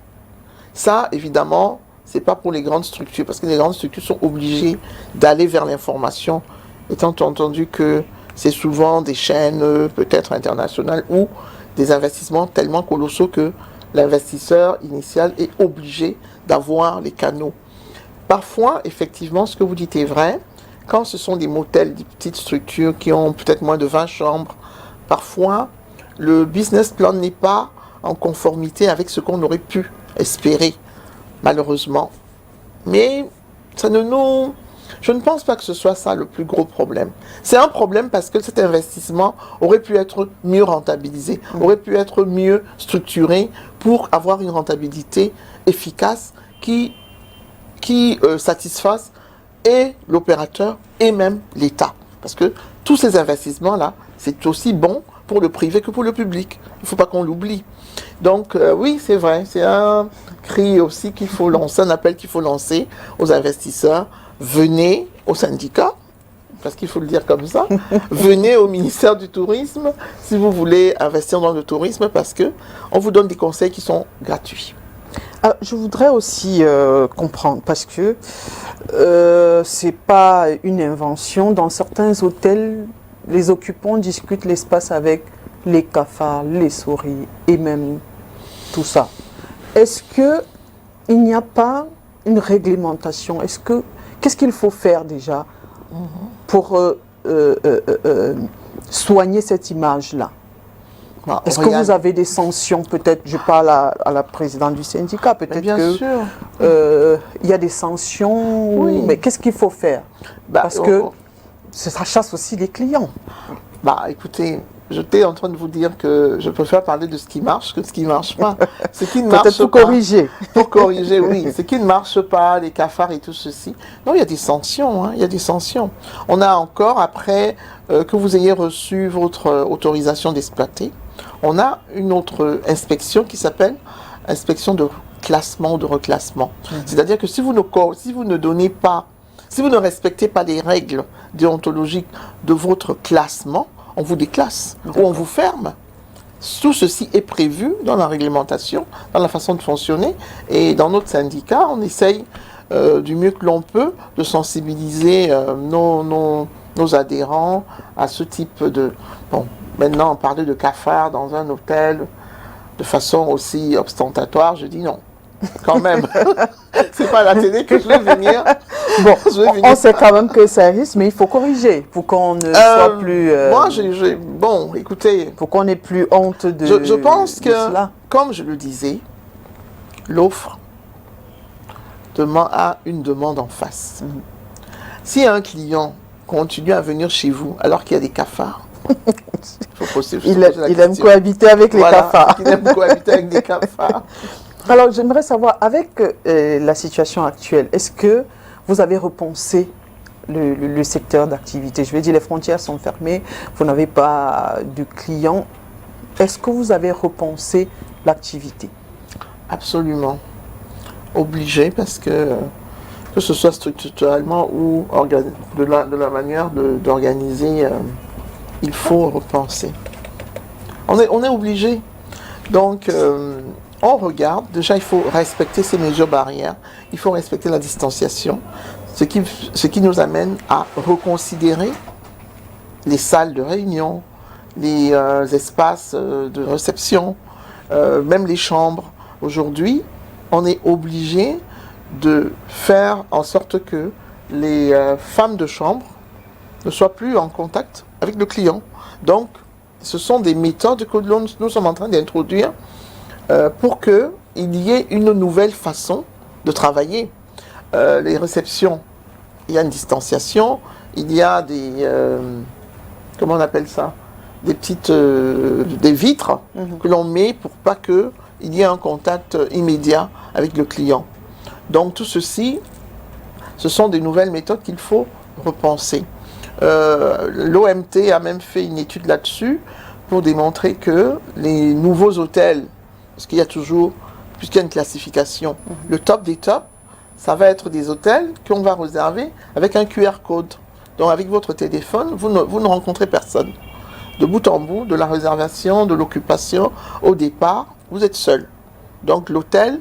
Ça, évidemment, c'est pas pour les grandes structures, parce que les grandes structures sont obligées d'aller vers l'information, étant entendu que c'est souvent des chaînes peut-être internationales ou des investissements tellement colossaux que l'investisseur initial est obligé d'avoir les canaux. Parfois, effectivement, ce que vous dites est vrai. Quand ce sont des motels, des petites structures qui ont peut-être moins de 20 chambres, parfois, le business plan n'est pas en conformité avec ce qu'on aurait pu espérer, malheureusement. Mais je ne pense pas que ce soit ça le plus gros problème. C'est un problème parce que cet investissement aurait pu être mieux rentabilisé, aurait pu être mieux structuré pour avoir une rentabilité efficace qui satisfasse et l'opérateur et même l'État. Parce que tous ces investissements-là, c'est aussi bon pour le privé que pour le public. Il ne faut pas qu'on l'oublie. Donc oui, c'est vrai, c'est un cri aussi qu'il faut lancer, un appel qu'il faut lancer aux investisseurs. Venez au syndicat, parce qu'il faut le dire comme ça. Venez au ministère du Tourisme si vous voulez investir dans le tourisme, parce qu'on vous donne des conseils qui sont gratuits. Alors, je voudrais aussi comprendre, parce que ce n'est pas une invention. Dans certains hôtels, les occupants discutent l'espace avec les cafards, les souris et même tout ça. Est-ce qu'il n'y a pas une réglementation? Qu'est-ce qu'il faut faire déjà pour soigner cette image-là? Est-ce que vous avez des sanctions? Peut-être, je parle à la présidente du syndicat, peut-être qu'il y a des sanctions, oui. Mais qu'est-ce qu'il faut faire? Parce que ça chasse aussi les clients. Écoutez, j'étais en train de vous dire que je préfère parler de ce qui marche que de ce qui ne marche pas. Ce qui ne marche pour pas. Corriger. Pour corriger, oui. Ce qui ne marche pas, les cafards et tout ceci. Non, il y a des sanctions, il y a des sanctions. On a encore, après que vous ayez reçu votre autorisation d'exploiter, on a une autre inspection qui s'appelle inspection de classement ou de reclassement. C'est-à-dire que si vous ne respectez pas les règles déontologiques de votre classement, on vous déclasse ou on vous ferme. Tout ceci est prévu dans la réglementation, dans la façon de fonctionner. Et dans notre syndicat, on essaye du mieux que l'on peut de sensibiliser nos adhérents à ce type de... Bon, maintenant, parler de cafard dans un hôtel de façon aussi ostentatoire, je dis non. Quand même. C'est pas à la télé que je vais venir. Bon, on sait quand même que ça risque, mais il faut corriger pour qu'on ne soit plus... Moi, bon, écoutez... Pour qu'on n'ait plus honte de Je pense que, cela. comme je le disais, l'offre a une demande en face. Si un client continue à venir chez vous alors qu'il y a des cafards, il aime cohabiter avec les cafards. Il aime cohabiter avec des cafards. Alors, j'aimerais savoir, avec la situation actuelle, est-ce que vous avez repensé le secteur d'activité? Je veux dire, les frontières sont fermées, vous n'avez pas de clients. Est-ce que vous avez repensé l'activité? Absolument. Obligé, parce que ce soit structurellement ou de la manière d'organiser, il faut repenser. On est obligé. Donc, on regarde, déjà il faut respecter ces mesures barrières, il faut respecter la distanciation, ce qui nous amène à reconsidérer les salles de réunion, les espaces de réception, même les chambres. Aujourd'hui, on est obligé de faire en sorte que les femmes de chambre ne soient plus en contact avec le client. Donc, ce sont des méthodes que nous sommes en train d'introduire pour qu'il y ait une nouvelle façon de travailler. Les réceptions, il y a une distanciation, il y a des... comment on appelle ça? Des vitres que l'on met pour pas qu'il y ait un contact immédiat avec le client. Donc tout ceci, ce sont des nouvelles méthodes qu'il faut repenser. L'OMT a même fait une étude là-dessus pour démontrer que les nouveaux hôtels, parce qu'il y a toujours, puisqu'il y a une classification, le top des tops, ça va être des hôtels qu'on va réserver avec un QR code. Donc avec votre téléphone, vous ne rencontrez personne. De bout en bout, de la réservation, de l'occupation, au départ, vous êtes seul. Donc l'hôtel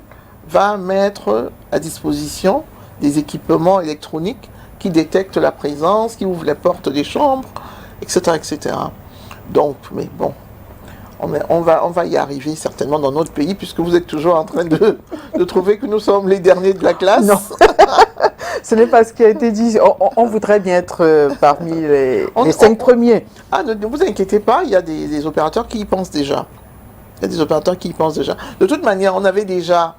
va mettre à disposition des équipements électroniques qui détectent la présence, qui ouvrent les portes des chambres, etc., etc. Donc, mais bon, On va y arriver certainement dans notre pays, puisque vous êtes toujours en train de trouver que nous sommes les derniers de la classe. Non, ce n'est pas ce qui a été dit. On voudrait bien être parmi les 5 premiers. Ah, ne vous inquiétez pas, il y a des opérateurs qui y pensent déjà. Il y a des opérateurs qui y pensent déjà. De toute manière, on avait déjà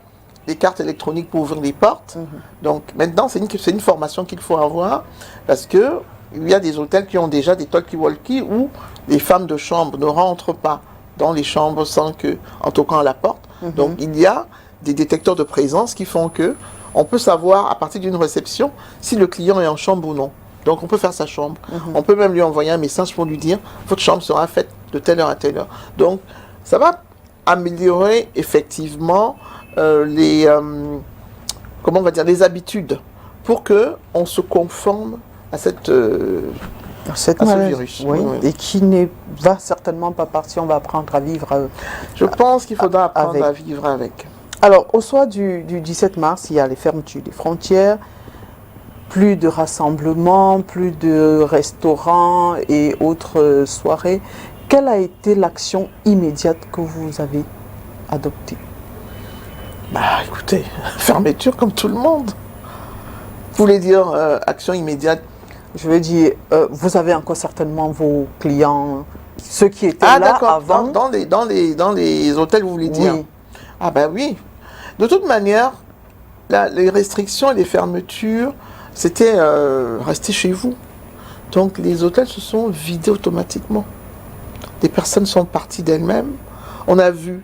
des cartes électroniques pour ouvrir les portes. Donc maintenant, c'est une formation qu'il faut avoir, parce que il y a des hôtels qui ont déjà des talkie-walkie où les femmes de chambre ne rentrent pas dans les chambres sans que, en toquant à la porte. Donc il y a des détecteurs de présence qui font que on peut savoir à partir d'une réception si le client est en chambre ou non. Donc on peut faire sa chambre. On peut même lui envoyer un message pour lui dire votre chambre sera faite de telle heure à telle heure. Donc ça va améliorer effectivement comment on va dire, les habitudes pour que on se conforme à ce virus. Oui, et qui ne va certainement pas partir, on va apprendre à vivre. Je pense qu'il faudra apprendre à vivre avec. Alors, au soir du 17 mars, il y a les fermetures des frontières, plus de rassemblements, plus de restaurants et autres soirées. Quelle a été l'action immédiate que vous avez adoptée? Bah écoutez, fermeture comme tout le monde. Vous voulez dire action immédiate? Je veux dire, vous avez encore certainement vos clients, ceux qui étaient là avant. Dans les hôtels, vous voulez dire? Oui. Ah ben oui. De toute manière, les restrictions et les fermetures, c'était rester chez vous. Donc les hôtels se sont vidés automatiquement. Des personnes sont parties d'elles-mêmes. On a vu,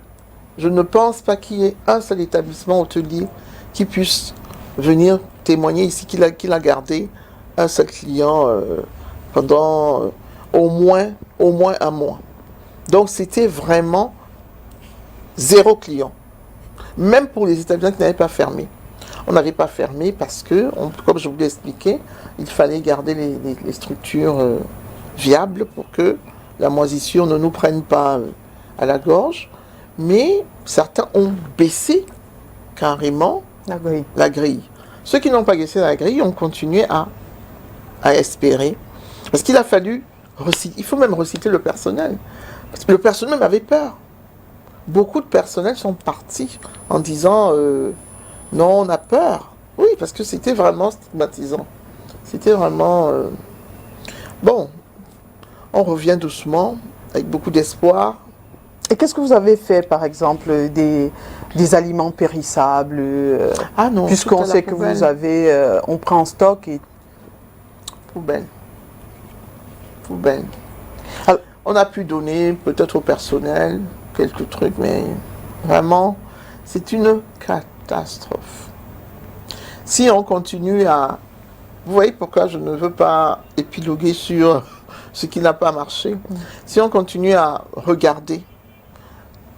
je ne pense pas qu'il y ait un seul établissement hôtelier qui puisse venir témoigner ici qu'il a gardé un seul client pendant au moins un mois. Donc c'était vraiment 0 client. Même pour les établissements qui n'avaient pas fermé. On n'avait pas fermé parce que, comme je vous l'ai expliqué, il fallait garder les structures viables pour que la moisissure ne nous prenne pas à la gorge. Mais certains ont baissé carrément la grille. Ceux qui n'ont pas baissé la grille ont continué à espérer. Parce qu'il a fallu il faut même reciter le personnel. Parce que le personnel même avait peur. Beaucoup de personnels sont partis en disant non, on a peur. Oui, parce que c'était vraiment stigmatisant. C'était vraiment... Bon, on revient doucement, avec beaucoup d'espoir. Et qu'est-ce que vous avez fait, par exemple, des aliments périssables Ah non, puisqu'on sait que vous avez... on prend en stock et... Poubelle. Alors, on a pu donner peut-être au personnel quelques trucs, mais vraiment, c'est une catastrophe. Si on continue à... Vous voyez pourquoi je ne veux pas épiloguer sur ce qui n'a pas marché. Si on continue à regarder,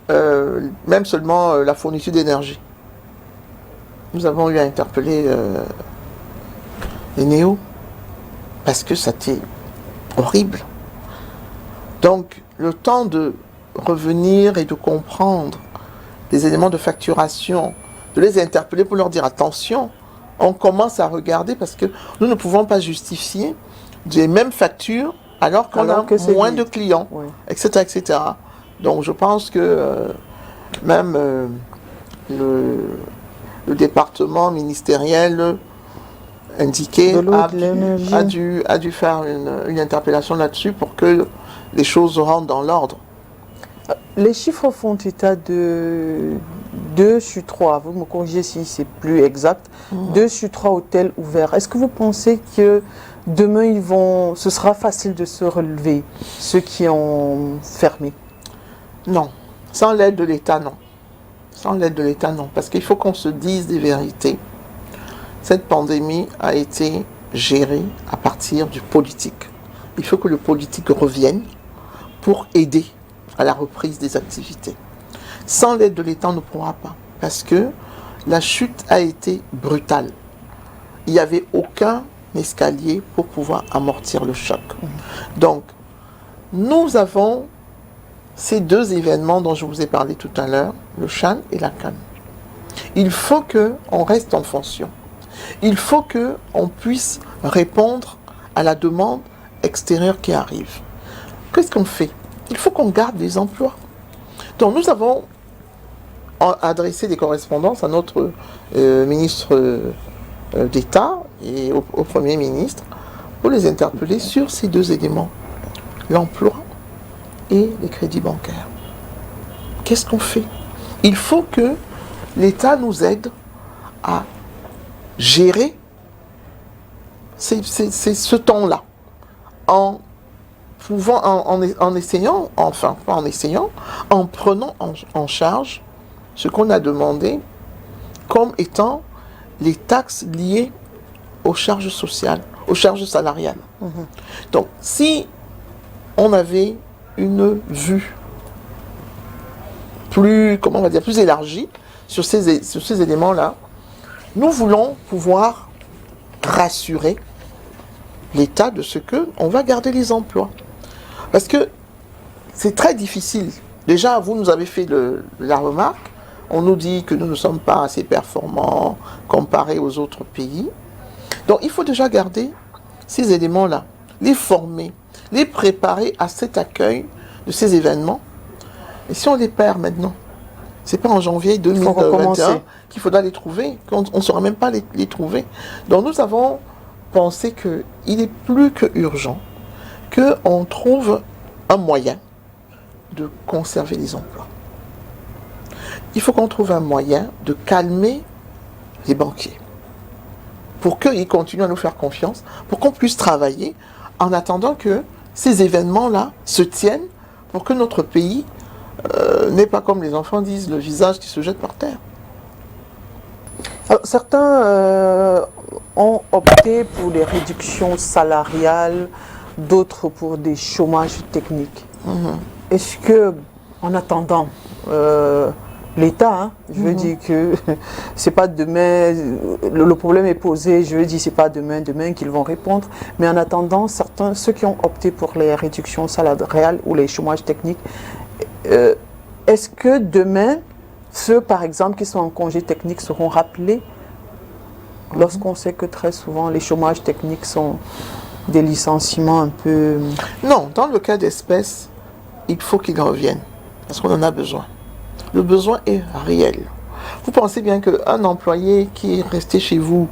même seulement la fourniture d'énergie, nous avons eu à interpeller les néos, parce que c'était horrible. Donc, le temps de revenir et de comprendre les éléments de facturation, de les interpeller pour leur dire attention, on commence à regarder parce que nous ne pouvons pas justifier des mêmes factures alors qu'on a moins de clients, oui. etc. Donc, je pense que même le département ministériel indiqué a dû faire une interpellation là-dessus pour que les choses rentrent dans l'ordre. Les chiffres font état de 2 sur 3, vous me corrigez si c'est plus exact, 2 sur 3 hôtels ouverts. Est-ce que vous pensez que demain, ce sera facile de se relever, ceux qui ont fermé? Non, sans l'aide de l'État, non. Sans l'aide de l'État, non. Parce qu'il faut qu'on se dise des vérités. Cette pandémie a été gérée à partir du politique. Il faut que le politique revienne pour aider à la reprise des activités. Sans l'aide de l'État, on ne pourra pas. Parce que la chute a été brutale. Il n'y avait aucun escalier pour pouvoir amortir le choc. Donc, nous avons ces 2 événements dont je vous ai parlé tout à l'heure, le Chan et la Cannes. Il faut qu'on reste en fonction. Il faut qu'on puisse répondre à la demande extérieure qui arrive. Qu'est-ce qu'on fait? Il faut qu'on garde les emplois. Donc nous avons adressé des correspondances à notre ministre d'État et au Premier ministre pour les interpeller sur ces deux éléments, l'emploi et les crédits bancaires. Qu'est-ce qu'on fait? Il faut que l'État nous aide à gérer ce temps-là en essayant, enfin pas en essayant, en prenant en charge ce qu'on a demandé comme étant les taxes liées aux charges sociales, aux charges salariales. Donc, si on avait une vue plus, comment on va dire, plus élargie sur ces éléments-là, nous voulons pouvoir rassurer l'État de ce que on va garder les emplois. Parce que c'est très difficile. Déjà, vous nous avez fait la remarque, on nous dit que nous ne sommes pas assez performants comparés aux autres pays. Donc, il faut déjà garder ces éléments-là, les former, les préparer à cet accueil de ces événements. Et si on les perd maintenant, c'est pas en janvier 2021 qu'il faudra les trouver, qu'on ne saura même pas les trouver. Donc, nous avons pensé qu'il est plus que urgent qu'on trouve un moyen de conserver les emplois. Il faut qu'on trouve un moyen de calmer les banquiers pour qu'ils continuent à nous faire confiance, pour qu'on puisse travailler en attendant que ces événements-là se tiennent pour que notre pays n'ait pas, comme les enfants disent, le visage qui se jette par terre. Alors, certains ont opté pour des réductions salariales, d'autres pour des chômages techniques. Est-ce que, en attendant, l'État, je veux dire que c'est pas demain, le problème est posé, je veux dire c'est pas demain qu'ils vont répondre, mais en attendant, ceux qui ont opté pour les réductions salariales ou les chômages techniques, est-ce que demain, ceux par exemple qui sont en congé technique seront rappelés lorsqu'on sait que très souvent les chômages techniques sont des licenciements un peu... Non, dans le cas d'espèce, il faut qu'ils reviennent, parce qu'on en a besoin. Le besoin est réel. Vous pensez bien qu'un employé qui est resté chez vous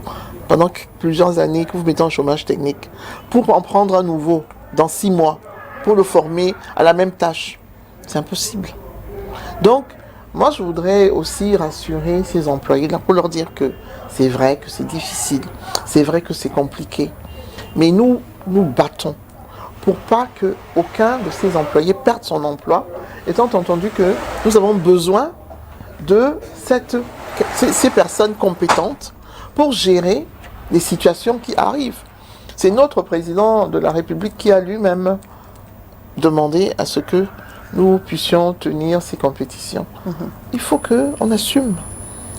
pendant plusieurs années, que vous mettez en chômage technique, pour en prendre un nouveau dans 6 mois, pour le former à la même tâche, c'est impossible. Donc, moi, je voudrais aussi rassurer ces employés-là pour leur dire que c'est vrai que c'est difficile, c'est vrai que c'est compliqué, mais nous nous battons pour pas qu'aucun de ces employés perde son emploi, étant entendu que nous avons besoin de ces personnes compétentes pour gérer les situations qui arrivent. C'est notre président de la République qui a lui-même demandé à ce que nous puissions tenir ces compétitions. Il faut qu'on assume.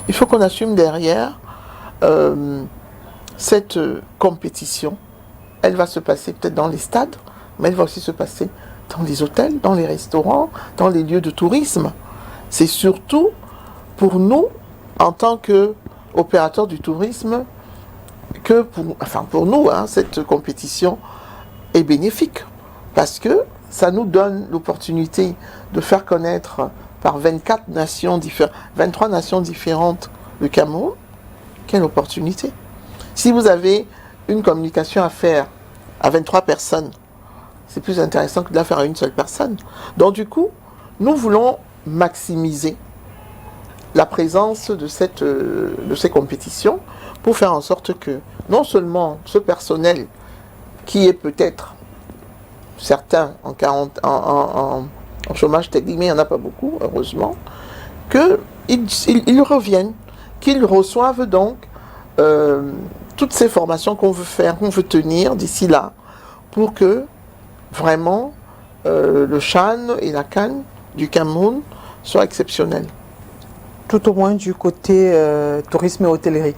Il faut qu'on assume derrière cette compétition. Elle va se passer peut-être dans les stades, mais elle va aussi se passer dans les hôtels, dans les restaurants, dans les lieux de tourisme. C'est surtout pour nous, en tant qu'opérateurs du tourisme, que pour nous, cette compétition est bénéfique. Parce que ça nous donne l'opportunité de faire connaître par 23 nations différentes le Cameroun. Quelle opportunité! Si vous avez une communication à faire à 23 personnes, c'est plus intéressant que de la faire à une seule personne. Donc du coup, nous voulons maximiser la présence de ces compétitions pour faire en sorte que non seulement ce personnel qui est peut-être certains en chômage technique, mais il n'y en a pas beaucoup, heureusement, qu'ils reviennent, qu'ils reçoivent donc toutes ces formations qu'on veut faire, qu'on veut tenir d'ici là, pour que vraiment le CHAN et la CAN du Cameroun soient exceptionnels. Tout au moins du côté tourisme et hôtellerie.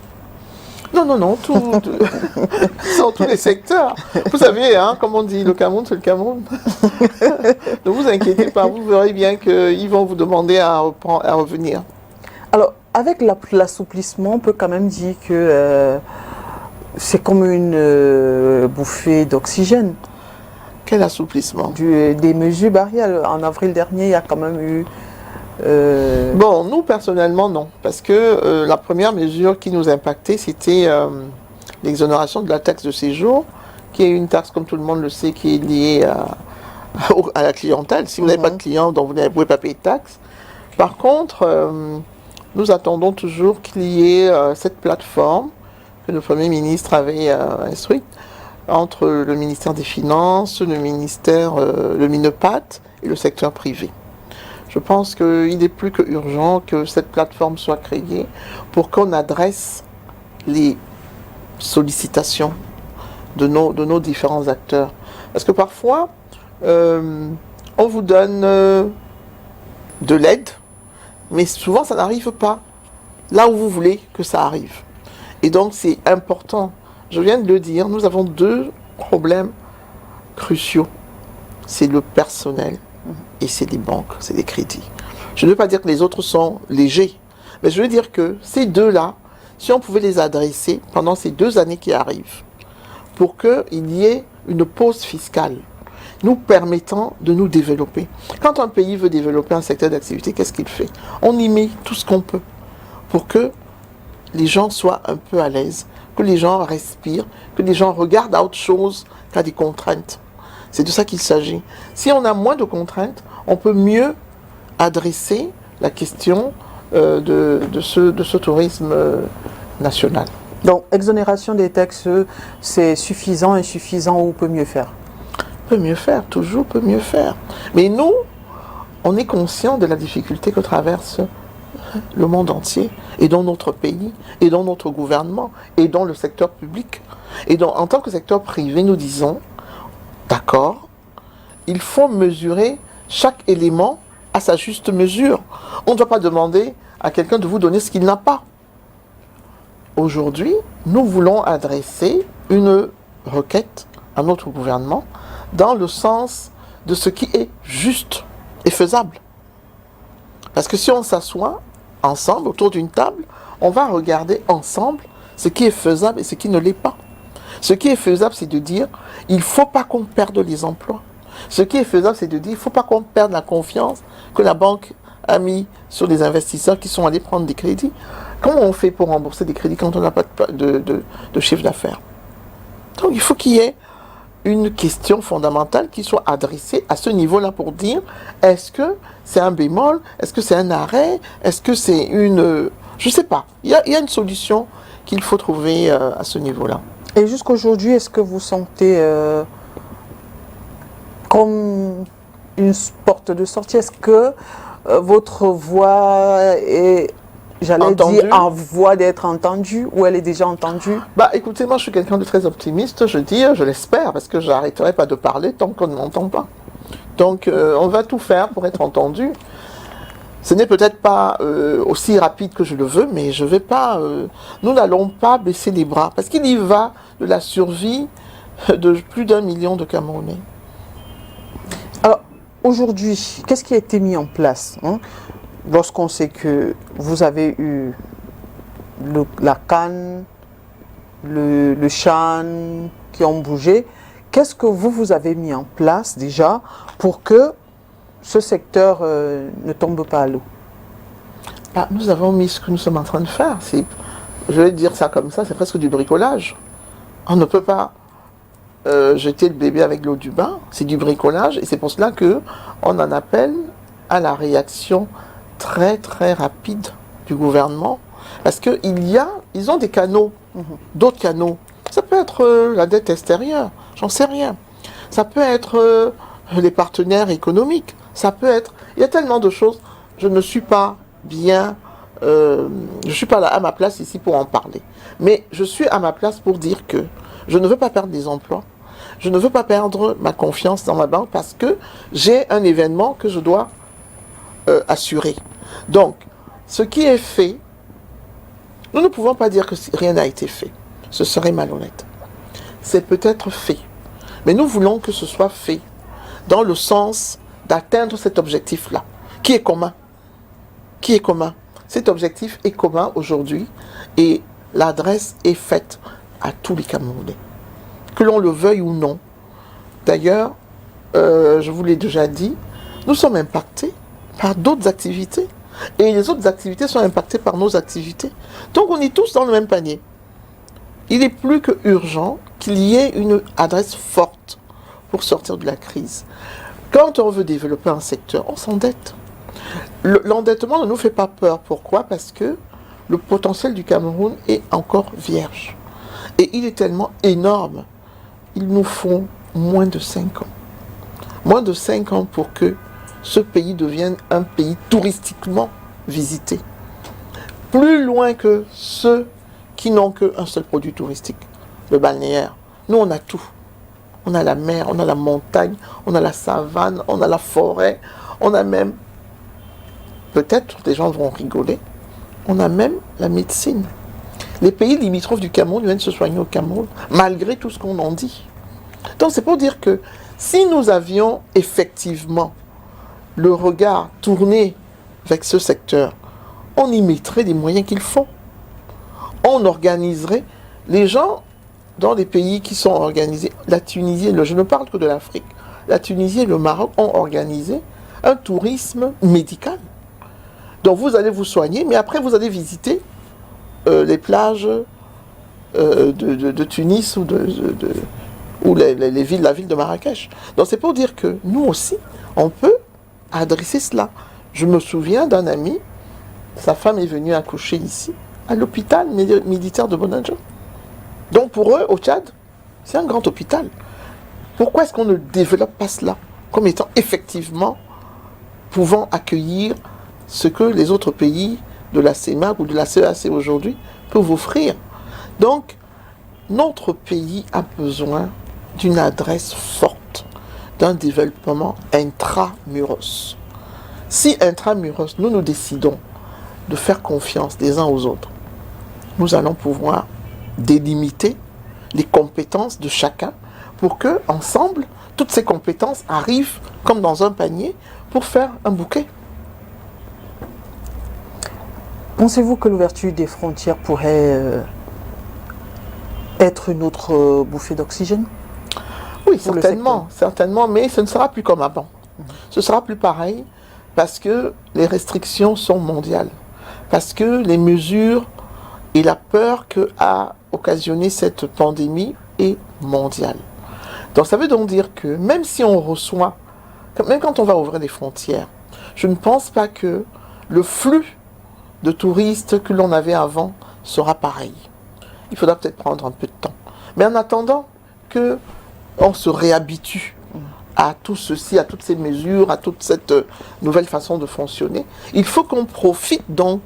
Non, dans tous les secteurs. Vous savez, comme on dit, le Cameroun, c'est le Cameroun. Ne vous inquiétez pas, vous verrez bien qu'ils vont vous demander à revenir. Alors, avec l'assouplissement, on peut quand même dire que c'est comme une bouffée d'oxygène. Quel assouplissement? Des mesures barrières. En avril dernier, il y a quand même eu Bon, nous, personnellement, non. Parce que la première mesure qui nous impactait, c'était l'exonération de la taxe de séjour, qui est une taxe, comme tout le monde le sait, qui est liée à la clientèle. Si vous n'avez pas de clients, donc vous ne pouvez pas payer de taxes. Par contre, nous attendons toujours qu'il y ait cette plateforme que le Premier ministre avait instruite entre le ministère des Finances, le ministère, le Minepat et le secteur privé. Je pense qu'il est plus que urgent que cette plateforme soit créée pour qu'on adresse les sollicitations de nos différents acteurs. Parce que parfois, on vous donne de l'aide, mais souvent ça n'arrive pas là où vous voulez que ça arrive. Et donc c'est important. Je viens de le dire, nous avons deux problèmes cruciaux. C'est le personnel et c'est les banques, c'est les crédits. Je ne veux pas dire que les autres sont légers, mais je veux dire que ces deux-là, si on pouvait les adresser pendant ces 2 années qui arrivent, pour qu'il y ait une pause fiscale, nous permettant de nous développer. Quand un pays veut développer un secteur d'activité, qu'est-ce qu'il fait? On y met tout ce qu'on peut pour que les gens soient un peu à l'aise, que les gens respirent, que les gens regardent à autre chose qu'à des contraintes. C'est de ça qu'il s'agit. Si on a moins de contraintes, on peut mieux adresser la question de ce tourisme national. Donc, exonération des taxes, c'est suffisant, insuffisant ou peut mieux faire? Peut mieux faire, toujours peut mieux faire. Mais nous, on est conscient de la difficulté que traverse le monde entier, et dans notre pays, et dans notre gouvernement, et dans le secteur public. Et donc, en tant que secteur privé, nous disons, d'accord, il faut mesurer chaque élément à sa juste mesure. On ne doit pas demander à quelqu'un de vous donner ce qu'il n'a pas. Aujourd'hui, nous voulons adresser une requête à notre gouvernement dans le sens de ce qui est juste et faisable. Parce que si on s'assoit ensemble autour d'une table, on va regarder ensemble ce qui est faisable et ce qui ne l'est pas. Ce qui est faisable, c'est de dire, il ne faut pas qu'on perde les emplois. Ce qui est faisable, c'est de dire, il ne faut pas qu'on perde la confiance que la banque a mis sur les investisseurs qui sont allés prendre des crédits. Comment on fait pour rembourser des crédits quand on n'a pas de chiffre d'affaires? Donc il faut qu'il y ait une question fondamentale qui soit adressée à ce niveau-là pour dire, est-ce que c'est un bémol? Est-ce que c'est un arrêt? Est-ce que c'est une... Je ne sais pas. Il y a une solution qu'il faut trouver à ce niveau-là. Et jusqu'aujourd'hui, est-ce que vous sentez comme une porte de sortie? Est-ce que votre voix est, j'allais dire, en voie d'être entendue ou elle est déjà entendue? Bah écoutez, moi je suis quelqu'un de très optimiste, je l'espère, parce que je n'arrêterai pas de parler tant qu'on ne m'entend pas. Donc on va tout faire pour être entendu. Ce n'est peut-être pas aussi rapide que je le veux, mais je vais pas. Nous n'allons pas baisser les bras, parce qu'il y va de la survie de plus d'1 million de Camerounais. Alors, aujourd'hui, qu'est-ce qui a été mis en place lorsqu'on sait que vous avez eu la CAN, le CHAN qui ont bougé? Qu'est-ce que vous avez mis en place déjà pour que ce secteur ne tombe pas à l'eau? Nous avons mis ce que nous sommes en train de faire. Je vais dire ça comme ça, c'est presque du bricolage. On ne peut pas jeter le bébé avec l'eau du bain, c'est du bricolage, et c'est pour cela qu'on en appelle à la réaction très très rapide du gouvernement, parce qu'ils ont des canaux, d'autres canaux. Ça peut être la dette extérieure, j'en sais rien. Ça peut être les partenaires économiques. Ça peut être... Il y a tellement de choses. Je ne suis pas bien... je ne suis pas là à ma place ici pour en parler. Mais je suis à ma place pour dire que je ne veux pas perdre des emplois. Je ne veux pas perdre ma confiance dans ma banque parce que j'ai un événement que je dois assurer. Donc, ce qui est fait, nous ne pouvons pas dire que rien n'a été fait. Ce serait malhonnête. C'est peut-être fait. Mais nous voulons que ce soit fait dans le sens d'atteindre cet objectif-là, qui est commun. Qui est commun. Cet objectif est commun aujourd'hui et l'adresse est faite à tous les Camerounais, que l'on le veuille ou non. D'ailleurs, je vous l'ai déjà dit, nous sommes impactés par d'autres activités. Et les autres activités sont impactées par nos activités. Donc on est tous dans le même panier. Il est plus que urgent qu'il y ait une adresse forte pour sortir de la crise. Quand on veut développer un secteur, on s'endette. L'endettement ne nous fait pas peur. Pourquoi? Parce que le potentiel du Cameroun est encore vierge. Et il est tellement énorme. Il nous faut moins de 5 ans. Moins de 5 ans pour que ce pays devienne un pays touristiquement visité. Plus loin que ceux qui n'ont qu'un seul produit touristique, le balnéaire. Nous, on a tout. On a la mer, on a la montagne, on a la savane, on a la forêt, on a même, peut-être des gens vont rigoler, on a même la médecine. Les pays limitrophes du Cameroun viennent se soigner au Cameroun, malgré tout ce qu'on en dit. Donc c'est pour dire que si nous avions effectivement le regard tourné vers ce secteur, on y mettrait les moyens qu'il faut. On organiserait les gens dans les pays qui sont organisés. La Tunisie, je ne parle que de l'Afrique. La Tunisie et le Maroc ont organisé un tourisme médical. Donc vous allez vous soigner, mais après vous allez visiter les plages de Tunis ou les villes, la ville de Marrakech. Donc c'est pour dire que nous aussi, on peut adresser cela. Je me souviens d'un ami, sa femme est venue accoucher ici, à l'hôpital militaire de Bonadjo. Donc pour eux, au Tchad, c'est un grand hôpital. Pourquoi est-ce qu'on ne développe pas cela comme étant effectivement pouvant accueillir ce que les autres pays de la CEMAC ou de la CEAC aujourd'hui peuvent offrir? Donc, notre pays a besoin d'une adresse forte, d'un développement intramuros. Si intramuros, nous décidons de faire confiance des uns aux autres, nous allons pouvoir délimiter les compétences de chacun pour que, ensemble, toutes ces compétences arrivent comme dans un panier pour faire un bouquet. Pensez-vous que l'ouverture des frontières pourrait être une autre bouffée d'oxygène? Oui, certainement, mais ce ne sera plus comme avant. Ce sera plus pareil parce que les restrictions sont mondiales, parce que les mesures et la peur qu'a occasionné cette pandémie est mondiale. Donc ça veut donc dire que même si on reçoit, même quand on va ouvrir les frontières, je ne pense pas que le flux de touristes que l'on avait avant sera pareil. Il faudra peut-être prendre un peu de temps. Mais en attendant que on se réhabitue à tout ceci, à toutes ces mesures, à toute cette nouvelle façon de fonctionner, il faut qu'on profite donc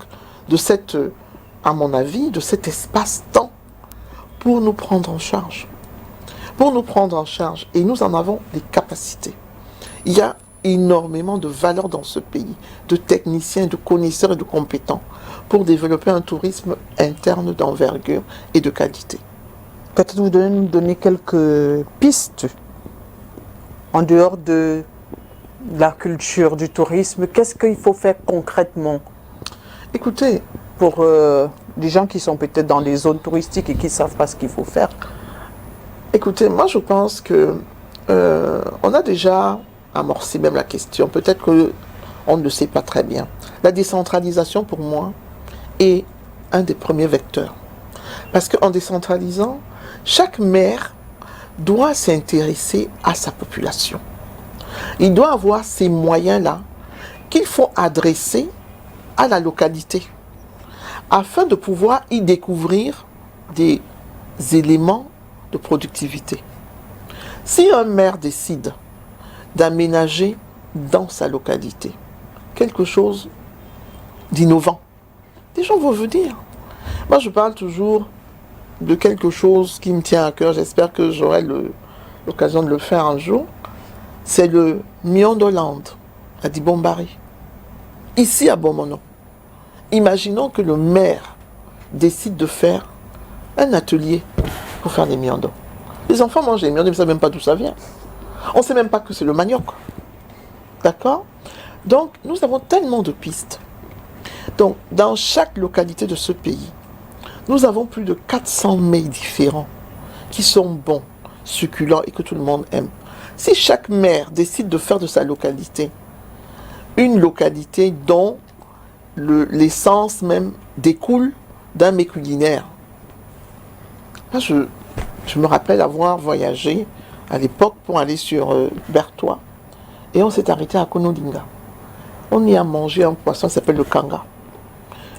de cette, à mon avis, de cet espace-temps pour nous prendre en charge. Pour nous prendre en charge, et nous en avons les capacités. Il y a énormément de valeur dans ce pays, de techniciens, de connaisseurs et de compétents pour développer un tourisme interne d'envergure et de qualité. Peut-être vous nous donner quelques pistes en dehors de la culture du tourisme. Qu'est-ce qu'il faut faire concrètement? Écoutez, pour les gens qui sont peut-être dans les zones touristiques et qui ne savent pas ce qu'il faut faire. Écoutez, moi je pense que on a déjà amorcé même la question. Peut-être qu'on ne le sait pas très bien. La décentralisation pour moi est un des premiers vecteurs. Parce qu'en décentralisant, chaque maire doit s'intéresser à sa population. Il doit avoir ces moyens-là qu'il faut adresser à la localité afin de pouvoir y découvrir des éléments de productivité. Si un maire décide d'aménager dans sa localité quelque chose d'innovant, les gens vont venir. Moi, je parle toujours de quelque chose qui me tient à cœur. J'espère que j'aurai l'occasion de le faire un jour. C'est le Miondoland à Dibombari, ici à Bomono. Imaginons que le maire décide de faire un atelier pour faire des miondos. Les enfants mangent des miondos, ils ne savent même pas d'où ça vient. On ne sait même pas que c'est le manioc. D'accord? Donc, nous avons tellement de pistes. Donc, dans chaque localité de ce pays, nous avons plus de 400 mets différents qui sont bons, succulents et que tout le monde aime. Si chaque maire décide de faire de sa localité une localité dont l'essence même découle d'un mets culinaire. Là, je me rappelle avoir voyagé à l'époque pour aller sur Bertois et on s'est arrêté à Konodinga. On y a mangé un poisson qui s'appelle le kanga.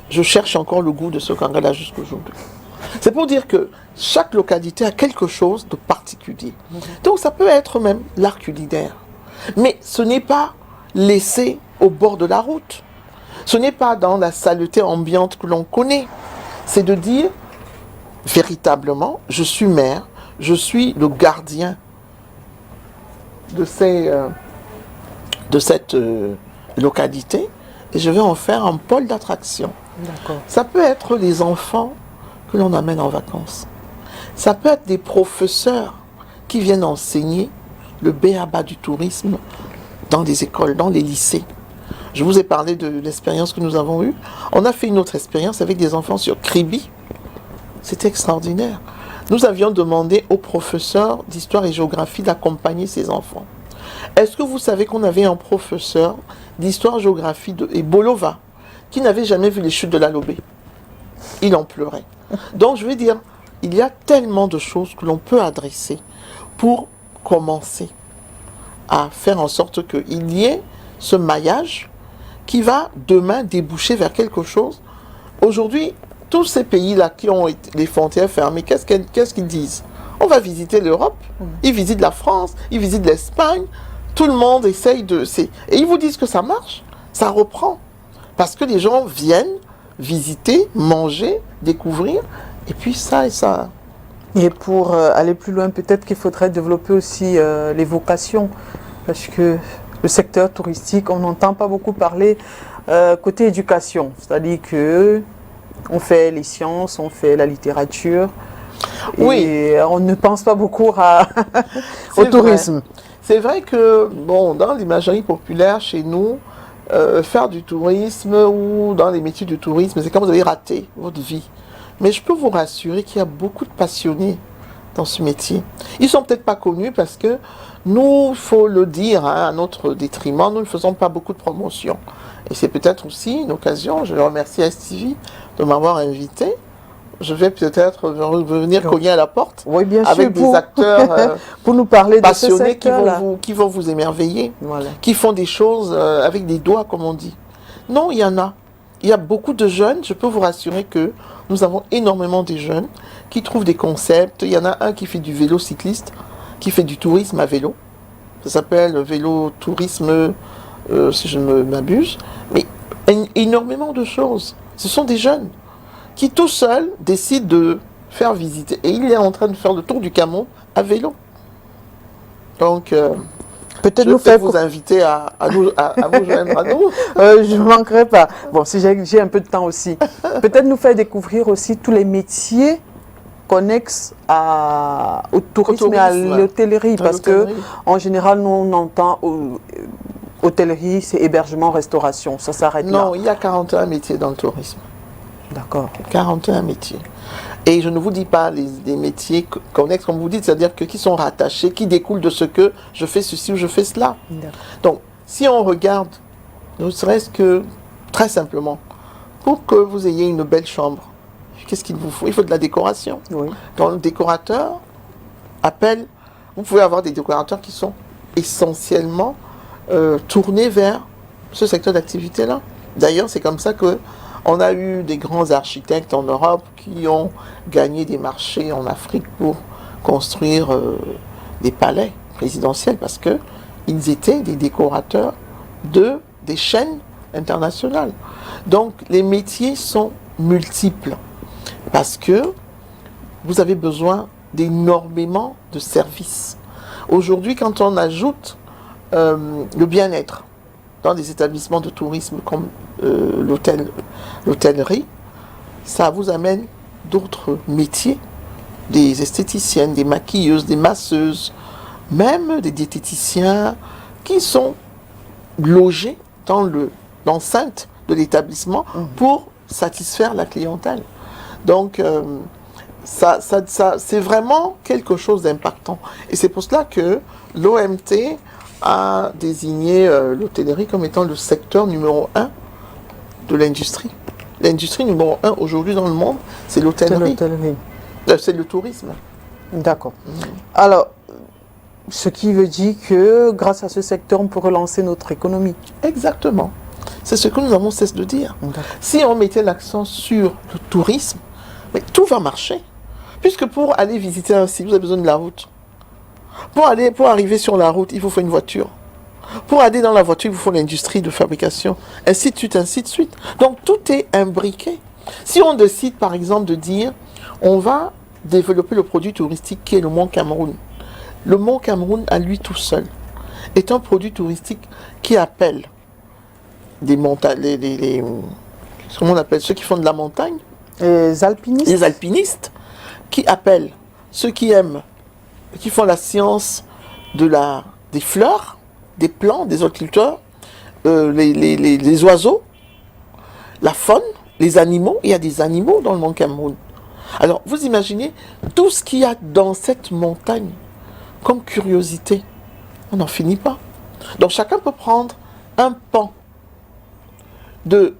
Je cherche encore le goût de ce kanga-là jusqu'aujourd'hui. C'est pour dire que chaque localité a quelque chose de particulier. Donc ça peut être même l'art culinaire. Mais ce n'est pas laissé au bord de la route. Ce n'est pas dans la saleté ambiante que l'on connaît. C'est de dire, véritablement, je suis maire, je suis le gardien de cette localité et je vais en faire un pôle d'attraction. D'accord. Ça peut être les enfants que l'on amène en vacances. Ça peut être des professeurs qui viennent enseigner le b.a.-ba du tourisme dans les écoles, dans les lycées. Je vous ai parlé de l'expérience que nous avons eue. On a fait une autre expérience avec des enfants sur Kribi. C'était extraordinaire. Nous avions demandé aux professeurs d'histoire et géographie d'accompagner ces enfants. Est-ce que vous savez qu'on avait un professeur d'histoire-géographie et Bolova qui n'avait jamais vu les chutes de la Lobé? Il en pleurait. Donc je veux dire, il y a tellement de choses que l'on peut adresser pour commencer à faire en sorte qu'il y ait ce maillage qui va demain déboucher vers quelque chose. Aujourd'hui, tous ces pays-là qui ont les frontières fermées, qu'est-ce qu'ils disent? On va visiter l'Europe, ils visitent la France, ils visitent l'Espagne, tout le monde essaye de... Et ils vous disent que ça marche, ça reprend. Parce que les gens viennent visiter, manger, découvrir, et puis ça et ça. Et pour aller plus loin, peut-être qu'il faudrait développer aussi les vocations, parce que le secteur touristique, on n'entend pas beaucoup parler côté éducation, c'est-à-dire que on fait les sciences, on fait la littérature, et on ne pense pas beaucoup au tourisme. C'est vrai que, bon, dans l'imagerie populaire chez nous, faire du tourisme ou dans les métiers du tourisme, c'est comme vous avez raté votre vie. Mais je peux vous rassurer qu'il y a beaucoup de passionnés dans ce métier. Ils ne sont peut-être pas connus parce que nous, il faut le dire, à notre détriment, nous ne faisons pas beaucoup de promotion. Et c'est peut-être aussi une occasion, je remercie STV de m'avoir invité. Je vais peut-être venir cogner à la porte avec des acteurs pour nous parler passionnés qui vont vous émerveiller, qui font des choses avec des doigts, comme on dit. Non, il y en a. Il y a beaucoup de jeunes, je peux vous rassurer que nous avons énormément de jeunes qui trouvent des concepts. Il y en a un qui fait du vélo cycliste, qui fait du tourisme à vélo. Ça s'appelle vélo tourisme, si je ne m'abuse. Mais énormément de choses. Ce sont des jeunes qui tout seuls décident de faire visiter. Et il est en train de faire le tour du Cameroun à vélo. Donc, peut-être vous inviter à vous joindre à nous. Je ne manquerai pas. Bon, si j'ai un peu de temps aussi. Peut-être nous faire découvrir aussi tous les métiers connexes au tourisme et à l'hôtellerie. Parce qu'en général, nous, on entend hôtellerie, c'est hébergement, restauration. Ça s'arrête là. Non, il y a 41 métiers dans le tourisme. D'accord. 41 métiers. Et je ne vous dis pas les métiers connexes, comme vous dites, c'est-à-dire qui sont rattachés, qui découlent de ce que je fais ceci ou je fais cela. Donc, si on regarde, ne serait-ce que, très simplement, pour que vous ayez une belle chambre, qu'est-ce qu'il vous faut? Il faut de la décoration. Oui. Donc, le décorateur appelle, vous pouvez avoir des décorateurs qui sont essentiellement tournés vers ce secteur d'activité-là. D'ailleurs, c'est comme ça que on a eu des grands architectes en Europe qui ont gagné des marchés en Afrique pour construire des palais présidentiels parce qu'ils étaient des décorateurs des chaînes internationales. Donc les métiers sont multiples parce que vous avez besoin d'énormément de services. Aujourd'hui, quand on ajoute le bien-être dans des établissements de tourisme comme l'hôtellerie, ça vous amène d'autres métiers, des esthéticiennes, des maquilleuses, des masseuses, même des diététiciens qui sont logés dans l'enceinte de l'établissement pour satisfaire la clientèle. Donc, c'est vraiment quelque chose d'impactant. Et c'est pour cela que l'OMT a désigné l'hôtellerie comme étant le secteur numéro 1 de l'industrie. L'industrie numéro 1 aujourd'hui dans le monde, c'est l'hôtellerie. C'est le tourisme. D'accord. Alors, ce qui veut dire que grâce à ce secteur, on peut relancer notre économie. Exactement. C'est ce que nous avons cessé de dire. Si on mettait l'accent sur le tourisme, mais tout va marcher. Puisque pour aller visiter un site, vous avez besoin de la route. Pour arriver sur la route, il vous faut une voiture. Pour aller dans la voiture, il vous faut l'industrie de fabrication. Ainsi de suite, ainsi de suite. Donc tout est imbriqué. Si on décide par exemple de dire, on va développer le produit touristique qui est le Mont Cameroun. Le Mont Cameroun, à lui tout seul, est un produit touristique qui appelle des montagnes, comment on appelle ceux qui font de la montagne, les alpinistes. Les alpinistes, qui appellent ceux qui aiment, qui font la science des fleurs, des plants, des horticulteurs, les oiseaux, la faune, les animaux. Il y a des animaux dans le Mont Cameroun. Alors, vous imaginez tout ce qu'il y a dans cette montagne comme curiosité. On n'en finit pas. Donc, chacun peut prendre un pan de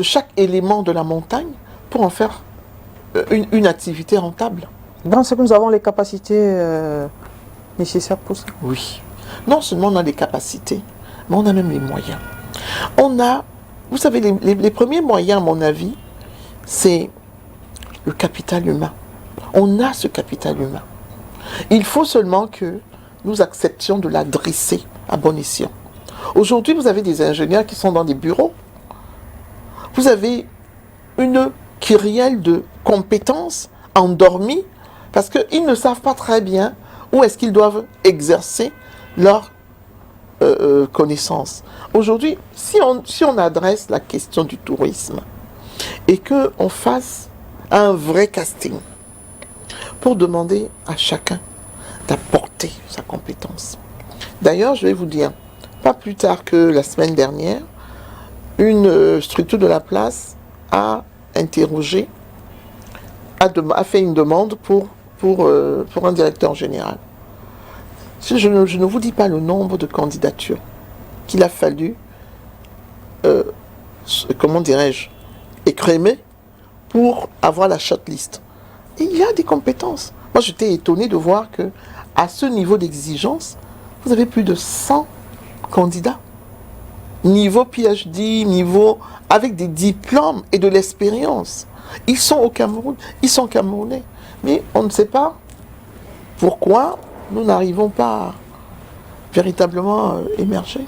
chaque élément de la montagne pour en faire une activité rentable. Dans ce que nous avons les capacités nécessaires pour ça. Oui. Non seulement on a les capacités, mais on a même les moyens. On a, vous savez, les premiers moyens, à mon avis, c'est le capital humain. On a ce capital humain. Il faut seulement que nous acceptions de l'adresser à bon escient. Aujourd'hui, vous avez des ingénieurs qui sont dans des bureaux. Vous avez une kyrielle de compétences endormies parce qu'ils ne savent pas très bien où est-ce qu'ils doivent exercer leurs connaissances. Aujourd'hui, si on adresse la question du tourisme et qu'on fasse un vrai casting pour demander à chacun d'apporter sa compétence. D'ailleurs, je vais vous dire, pas plus tard que la semaine dernière, une structure de la place a interrogé, a fait une demande pour un directeur général. Je ne vous dis pas le nombre de candidatures qu'il a fallu, comment dirais-je, écrémer pour avoir la shortlist. Et il y a des compétences. Moi, j'étais étonné de voir que à ce niveau d'exigence, vous avez plus de 100 candidats. Niveau PhD, niveau avec des diplômes et de l'expérience. Ils sont au Cameroun, ils sont camerounais. Mais on ne sait pas pourquoi nous n'arrivons pas à véritablement émerger.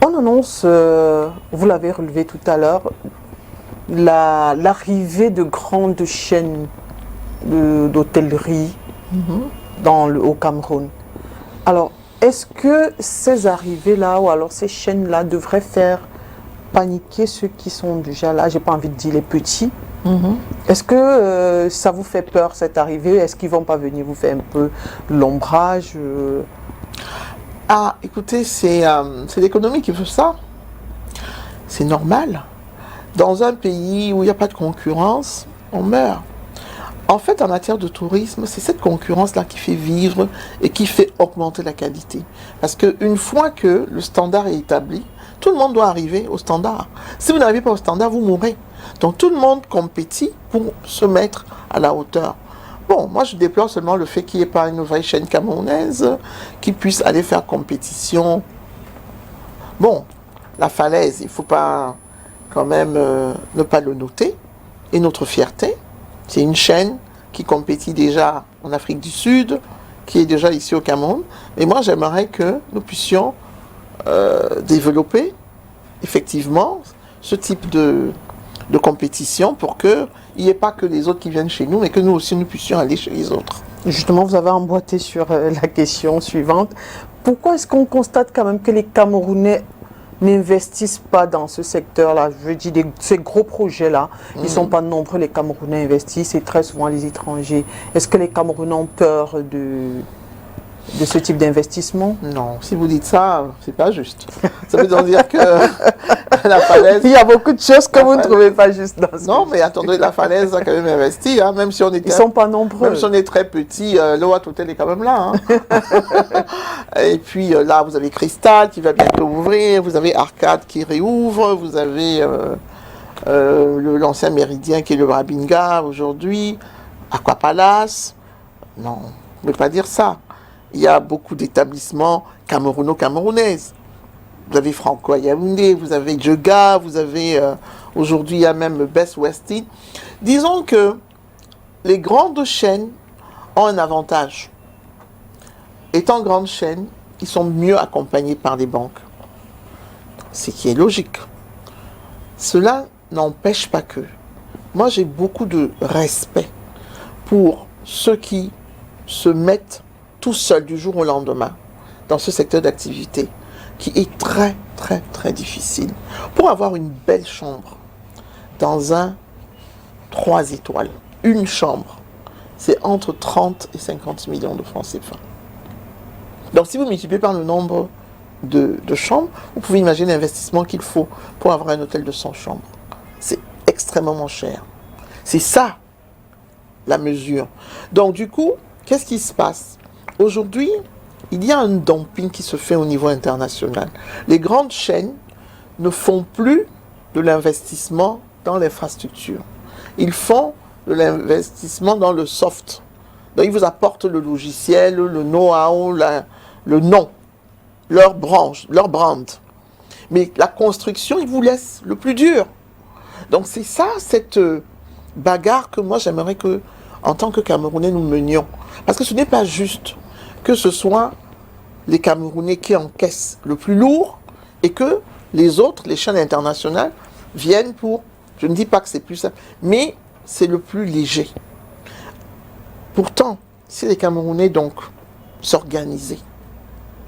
On annonce, vous l'avez relevé tout à l'heure, l'arrivée de grandes chaînes d'hôtellerie au Cameroun. Alors, est-ce que ces arrivées-là ou alors ces chaînes-là devraient faire paniquer ceux qui sont déjà là? J'ai pas envie de dire les petits. Est-ce que ça vous fait peur cette arrivée? Est-ce qu'ils vont pas venir vous faire un peu l'ombrage? Ah, écoutez, c'est l'économie qui veut ça. C'est normal. Dans un pays où il n'y a pas de concurrence, on meurt. En fait, en matière de tourisme, c'est cette concurrence-là qui fait vivre et qui fait augmenter la qualité. Parce qu'une fois que le standard est établi, tout le monde doit arriver au standard. Si vous n'arrivez pas au standard, vous mourrez. Donc tout le monde compétit pour se mettre à la hauteur. Bon, moi je déplore seulement le fait qu'il n'y ait pas une vraie chaîne camerounaise qui puisse aller faire compétition. Bon, la Falaise, il ne faut pas quand même ne pas le noter. Et notre fierté, c'est une chaîne qui compétit déjà en Afrique du Sud, qui est déjà ici au Cameroun. Et moi j'aimerais que nous puissions développer effectivement ce type de compétition pour qu'il n'y ait pas que les autres qui viennent chez nous, mais que nous aussi nous puissions aller chez les autres. Justement, vous avez emboîté sur la question suivante. Pourquoi est-ce qu'on constate quand même que les Camerounais n'investissent pas dans ce secteur-là? Je veux dire, ces gros projets-là, ils ne sont pas nombreux, les Camerounais investissent, c'est très souvent les étrangers. Est-ce que les Camerounais ont peur de ce type d'investissement? Non, si vous dites ça, c'est pas juste. Ça veut donc dire que la falaise... Il y a beaucoup de choses que vous ne trouvez pas juste dans ce... Non, mais attendez, la falaise a quand même investi, hein, même si on est... Ils sont pas nombreux. Même si on est très petit, l'Oat Hotel est quand même là. Hein. Et puis là, vous avez Cristal qui va bientôt ouvrir, vous avez Arcade qui réouvre, vous avez l'ancien Méridien qui est le Brabinga aujourd'hui, Aqua Palace. Non, on ne peut pas dire ça. Il y a beaucoup d'établissements camerouno-camerounaises. Vous avez Franco Yaoundé, vous avez Djega, vous avez aujourd'hui il y a même Best Westin. Disons que les grandes chaînes ont un avantage. Étant grandes chaînes, ils sont mieux accompagnés par les banques. Ce qui est logique. Cela n'empêche pas que moi j'ai beaucoup de respect pour ceux qui se mettent tout seuls du jour au lendemain dans ce secteur d'activité qui est très très très difficile. Pour avoir une belle chambre dans un 3 étoiles, une chambre, c'est entre 30 et 50 millions de francs CFA. Donc si vous multipliez par le nombre de chambres, vous pouvez imaginer l'investissement qu'il faut pour avoir un hôtel de 100 chambres. C'est extrêmement cher. C'est ça la mesure. Donc du coup, qu'est-ce qui se passe? Aujourd'hui, il y a un dumping qui se fait au niveau international. Les grandes chaînes ne font plus de l'investissement dans l'infrastructure. Ils font de l'investissement dans le soft. Donc ils vous apportent le logiciel, le know-how, le nom, leur branche, leur brand. Mais la construction, ils vous laissent le plus dur. Donc c'est ça, cette bagarre que moi j'aimerais que, en tant que Camerounais, nous menions. Parce que ce n'est pas juste que ce soit les Camerounais qui encaissent le plus lourd et que les autres, les chaînes internationales, viennent pour... Je ne dis pas que c'est plus simple, mais c'est le plus léger. Pourtant, si les Camerounais donc s'organisaient,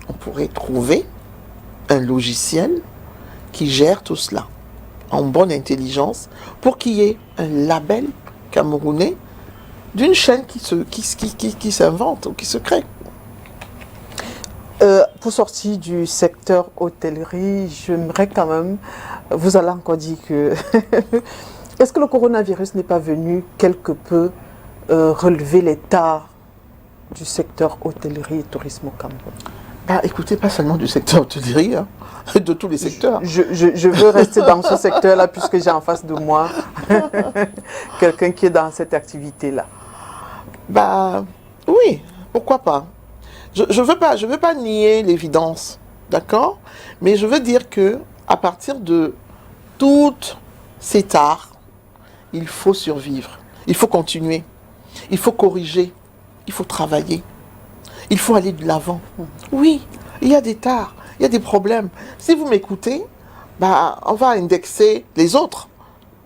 on pourrait trouver un logiciel qui gère tout cela en bonne intelligence pour qu'il y ait un label camerounais d'une chaîne qui s'invente ou qui se crée. Pour sortir du secteur hôtellerie, j'aimerais quand même, vous allez encore dire que, est-ce que le coronavirus n'est pas venu quelque peu relever les tares du secteur hôtellerie et tourisme au Cameroun? Bah, écoutez, pas seulement du secteur hôtellerie, hein, de tous les secteurs. Je veux rester dans ce secteur-là puisque j'ai en face de moi quelqu'un qui est dans cette activité-là. Bah, oui, pourquoi pas. Je veux pas nier l'évidence, d'accord? Mais je veux dire que à partir de toutes ces tares, il faut survivre, il faut continuer, il faut corriger, il faut travailler, il faut aller de l'avant. Oui, il y a des tares, il y a des problèmes. Si vous m'écoutez, bah, on va indexer les autres.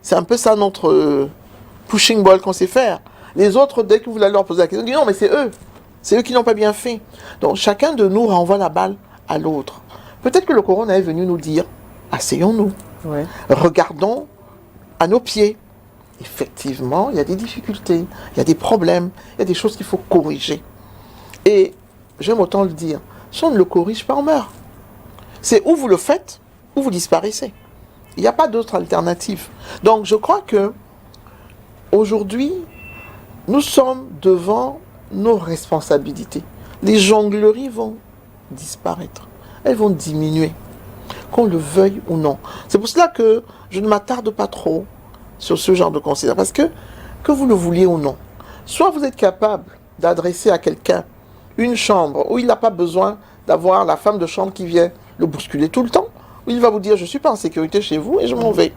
C'est un peu ça notre pushing ball qu'on sait faire. Les autres, dès que vous allez leur poser la question, ils disent non, mais c'est eux. C'est eux qui n'ont pas bien fait. Donc chacun de nous renvoie la balle à l'autre. Peut-être que le corona est venu nous dire, asseyons-nous, Ouais. regardons à nos pieds. Effectivement, il y a des difficultés, il y a des problèmes, il y a des choses qu'il faut corriger. Et j'aime autant le dire, si on ne le corrige pas, on meurt. C'est ou vous le faites, ou vous disparaissez. Il n'y a pas d'autre alternative. Donc je crois que aujourd'hui, nous sommes devant nos responsabilités. Les jongleries vont disparaître. Elles vont diminuer, qu'on le veuille ou non. C'est pour cela que je ne m'attarde pas trop sur ce genre de considération. Parce que vous le vouliez ou non, soit vous êtes capable d'adresser à quelqu'un une chambre où il n'a pas besoin d'avoir la femme de chambre qui vient le bousculer tout le temps, où il va vous dire « je ne suis pas en sécurité chez vous et je m'en vais ».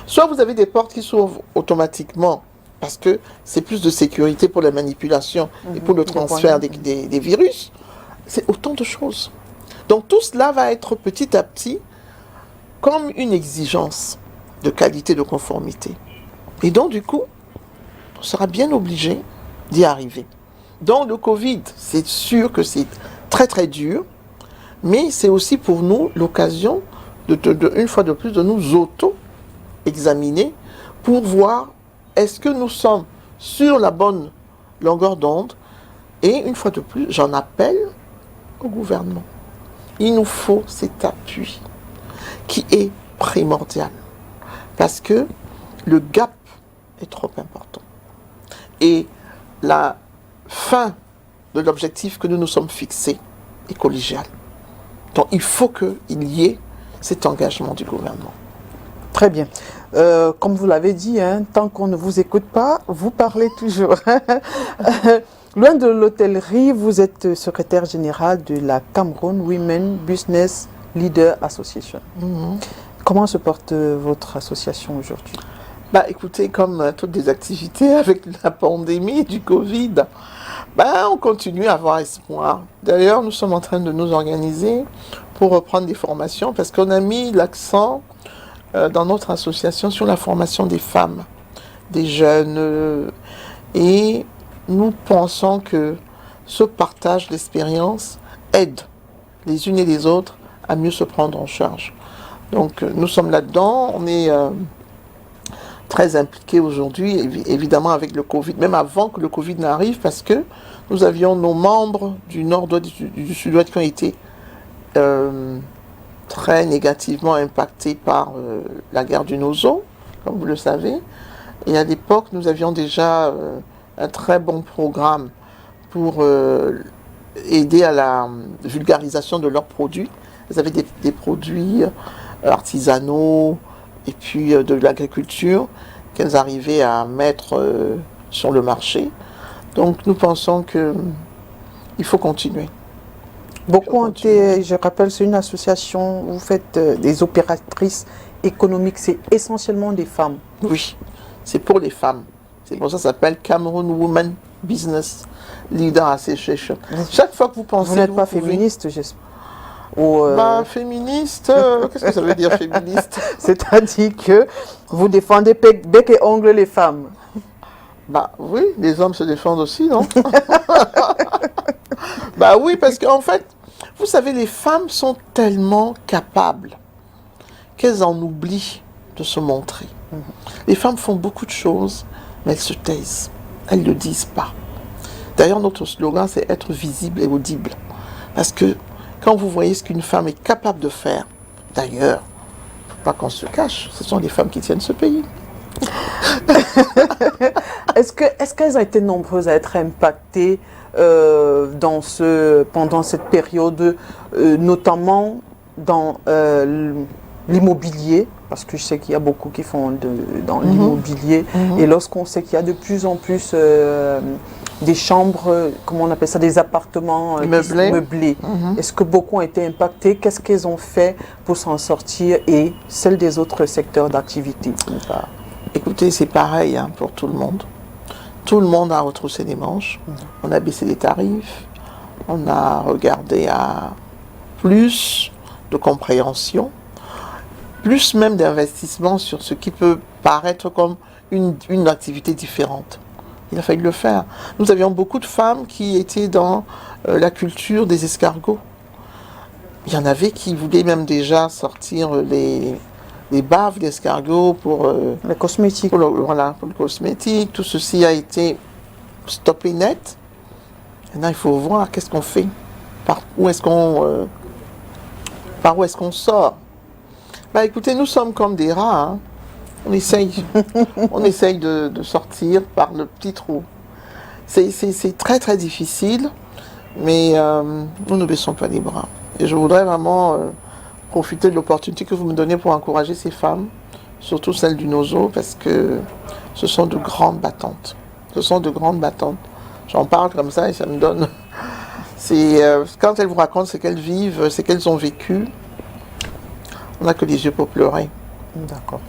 Soit vous avez des portes qui s'ouvrent automatiquement parce que c'est plus de sécurité pour la manipulation et pour le transfert des virus. C'est autant de choses. Donc tout cela va être petit à petit comme une exigence de qualité, de conformité. Et donc du coup, on sera bien obligé d'y arriver. Donc le Covid, c'est sûr que c'est très très dur, mais c'est aussi pour nous l'occasion, une fois de plus, de nous auto-examiner pour voir est-ce que nous sommes sur la bonne longueur d'onde Et une fois de plus, j'en appelle au gouvernement. Il nous faut cet appui qui est primordial parce que le gap est trop important. Et la fin de l'objectif que nous nous sommes fixés est collégiale. Donc il faut qu'il y ait cet engagement du gouvernement. Très bien. Comme vous l'avez dit, hein, tant qu'on ne vous écoute pas, vous parlez toujours. Loin de l'hôtellerie, vous êtes secrétaire général de la Cameroun Women Business Leader Association. Comment se porte votre association aujourd'hui? Écoutez, comme toutes les activités avec la pandémie du Covid, on continue à avoir espoir. D'ailleurs, nous sommes en train de nous organiser pour reprendre des formations parce qu'on a mis l'accent dans notre association sur la formation des femmes, des jeunes. Et nous pensons que ce partage d'expérience aide les unes et les autres à mieux se prendre en charge. Donc nous sommes là-dedans, on est très impliqués aujourd'hui, évidemment avec le Covid, même avant que le Covid n'arrive, parce que nous avions nos membres du nord-ouest, du sud-ouest qui ont été très négativement impactés par la guerre du Nozo, comme vous le savez. Et à l'époque, nous avions déjà un très bon programme pour aider à la vulgarisation de leurs produits. Ils avaient des produits artisanaux et puis de l'agriculture qu'elles arrivaient à mettre sur le marché. Donc nous pensons qu'il faut continuer. Beaucoup ont été, je rappelle, c'est une association où vous faites des opératrices économiques, c'est essentiellement des femmes. Oui, c'est pour les femmes. C'est pour ça que ça s'appelle Cameroun Women Business Leader Association. Chaque fois que vous pensez... Vous n'êtes pas féministe, j'espère. Féministe, qu'est-ce que ça veut dire féministe? C'est-à-dire que vous défendez bec et ongles les femmes. Oui, les hommes se défendent aussi, non? Oui, parce qu'en fait, vous savez, les femmes sont tellement capables qu'elles en oublient de se montrer. Les femmes font beaucoup de choses, mais elles se taisent. Elles ne le disent pas. D'ailleurs, notre slogan, c'est être visible et audible. Parce que quand vous voyez ce qu'une femme est capable de faire, d'ailleurs, il ne faut pas qu'on se cache, ce sont les femmes qui tiennent ce pays. Est-ce qu'elles ont été nombreuses à être impactées pendant cette période, notamment dans l'immobilier, parce que je sais qu'il y a beaucoup qui font dans l'immobilier, et lorsqu'on sait qu'il y a de plus en plus des chambres, comment on appelle ça, des appartements meublés. Est-ce que beaucoup ont été impactés? Qu'est-ce qu'elles ont fait pour s'en sortir et celles des autres secteurs d'activité? Écoutez, c'est pareil pour tout le monde. Tout le monde a retroussé les manches. On a baissé les tarifs. On a regardé à plus de compréhension, plus même d'investissement sur ce qui peut paraître comme une activité différente. Il a fallu le faire. Nous avions beaucoup de femmes qui étaient dans la culture des escargots. Il y en avait qui voulaient même déjà sortir les baves d'escargots pour... les cosmétiques. Pour le cosmétique. Tout ceci a été stoppé net. Maintenant, il faut voir qu'est-ce qu'on fait. Par où est-ce qu'on sort. Écoutez, nous sommes comme des rats. On essaye de sortir par le petit trou. C'est très très difficile, mais nous ne baissons pas les bras. Et je voudrais vraiment profiter de l'opportunité que vous me donnez pour encourager ces femmes, surtout celles du Nozo, parce que ce sont de grandes battantes. Ce sont de grandes battantes. J'en parle comme ça et ça me donne... quand elles vous racontent ce qu'elles vivent, ce qu'elles ont vécu, on n'a que les yeux pour pleurer. D'accord.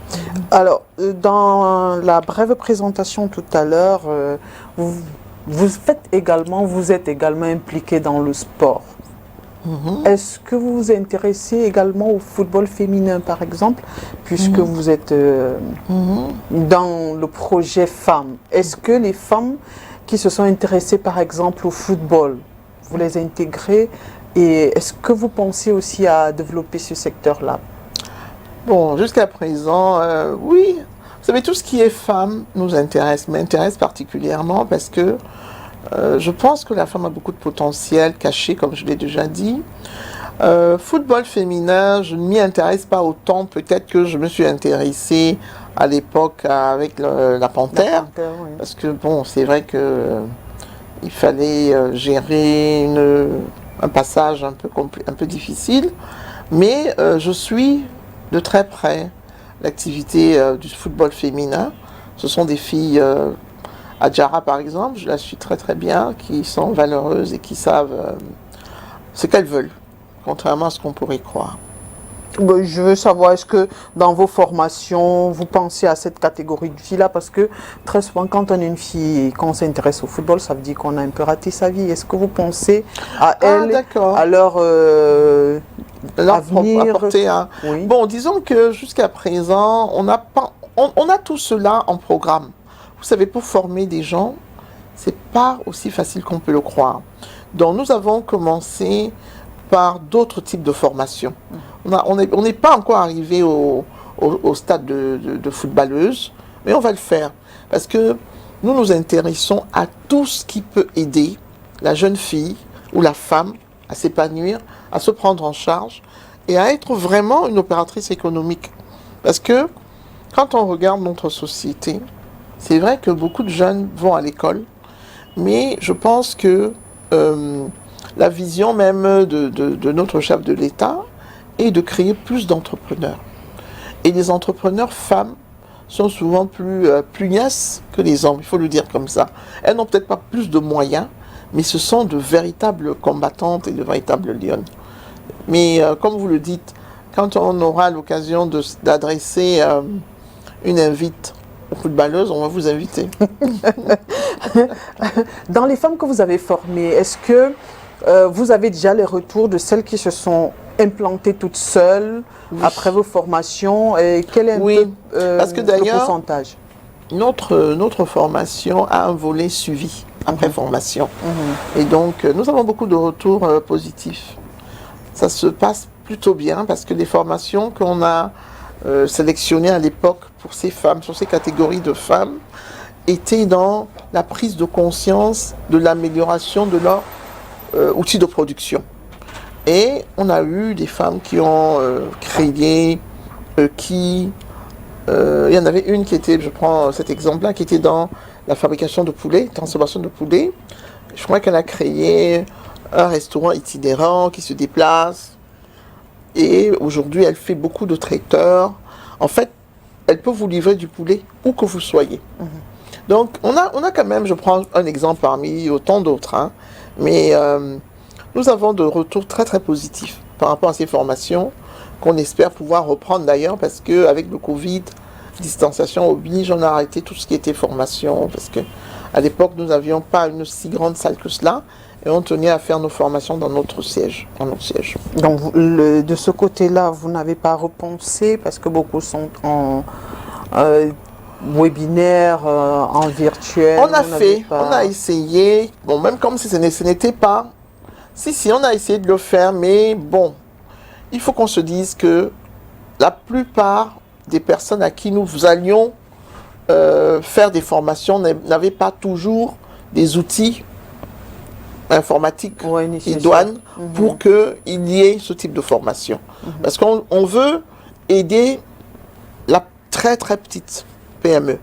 Alors, dans la brève présentation tout à l'heure, vous êtes également impliqué dans le sport. Est-ce que vous vous intéressez également au football féminin, par exemple, puisque vous êtes dans le projet Femmes? Est-ce que les femmes qui se sont intéressées, par exemple, au football, vous les intégrez? Et est-ce que vous pensez aussi à développer ce secteur-là? Bon, jusqu'à présent, oui. Vous savez, tout ce qui est femme m'intéresse particulièrement parce que Je pense que la femme a beaucoup de potentiel caché, comme je l'ai déjà dit. Football féminin, je ne m'y intéresse pas autant. Peut-être que je me suis intéressée à l'époque avec la Panthère. Oui. Parce que, bon, c'est vrai que il fallait gérer un passage un peu difficile. Mais je suis de très près l'activité du football féminin. Ce sont des filles, Adjara par exemple, je la suis très très bien, qui sont valeureuses et qui savent ce qu'elles veulent, contrairement à ce qu'on pourrait croire. Je veux savoir, est-ce que dans vos formations, vous pensez à cette catégorie de filles-là? Parce que très souvent, quand on est une fille et qu'on s'intéresse au football, ça veut dire qu'on a un peu raté sa vie. Est-ce que vous pensez à elles, à leur avenir? Oui. Bon, disons que jusqu'à présent, on a tout cela en programme. Vous savez, pour former des gens, c'est pas aussi facile qu'on peut le croire. Donc, nous avons commencé par d'autres types de formations. On n'est pas encore arrivé au stade de footballeuse, mais on va le faire. Parce que nous nous intéressons à tout ce qui peut aider la jeune fille ou la femme à s'épanouir, à se prendre en charge et à être vraiment une opératrice économique. Parce que quand on regarde notre société, c'est vrai que beaucoup de jeunes vont à l'école, mais je pense que la vision même de notre chef de l'État est de créer plus d'entrepreneurs. Et les entrepreneurs femmes sont souvent plus pugnaces que les hommes, il faut le dire comme ça. Elles n'ont peut-être pas plus de moyens, mais ce sont de véritables combattantes et de véritables lionnes. Mais comme vous le dites, quand on aura l'occasion d'adresser une invite aux footballeuses, on va vous inviter. Dans les femmes que vous avez formées, est-ce que vous avez déjà les retours de celles qui se sont implantées toutes seules après vos formations? Et quel est parce que le pourcentage? Notre formation a un volet suivi après formation. Et donc, nous avons beaucoup de retours positifs. Ça se passe plutôt bien parce que les formations qu'on a sélectionnées à l'époque pour ces femmes, sur ces catégories de femmes, étaient dans la prise de conscience de l'amélioration de leur outils de production. Et on a eu des femmes qui ont créé, il y en avait une qui était, je prends cet exemple-là, qui était dans la fabrication de poulet, transformation de poulet. Je crois qu'elle a créé un restaurant itinérant qui se déplace. Et aujourd'hui, elle fait beaucoup de traiteurs. En fait, elle peut vous livrer du poulet où que vous soyez. Donc, on a quand même, je prends un exemple parmi autant d'autres, hein, mais nous avons de retours très très positifs par rapport à ces formations qu'on espère pouvoir reprendre d'ailleurs parce qu'avec le Covid, distanciation oblige, on a arrêté tout ce qui était formation parce qu'à l'époque, nous n'avions pas une si grande salle que cela et on tenait à faire nos formations dans notre siège. Donc, de ce côté-là, vous n'avez pas repensé parce que beaucoup sont en webinaire, en virtuel. On a essayé, bon, même comme si ce n'était pas. Si, on a essayé de le faire, mais bon, il faut qu'on se dise que la plupart des personnes à qui nous allions faire des formations n'avaient pas toujours des outils informatiques et douanes pour qu'il y ait ce type de formation. Parce qu'on veut aider la très très petite PME,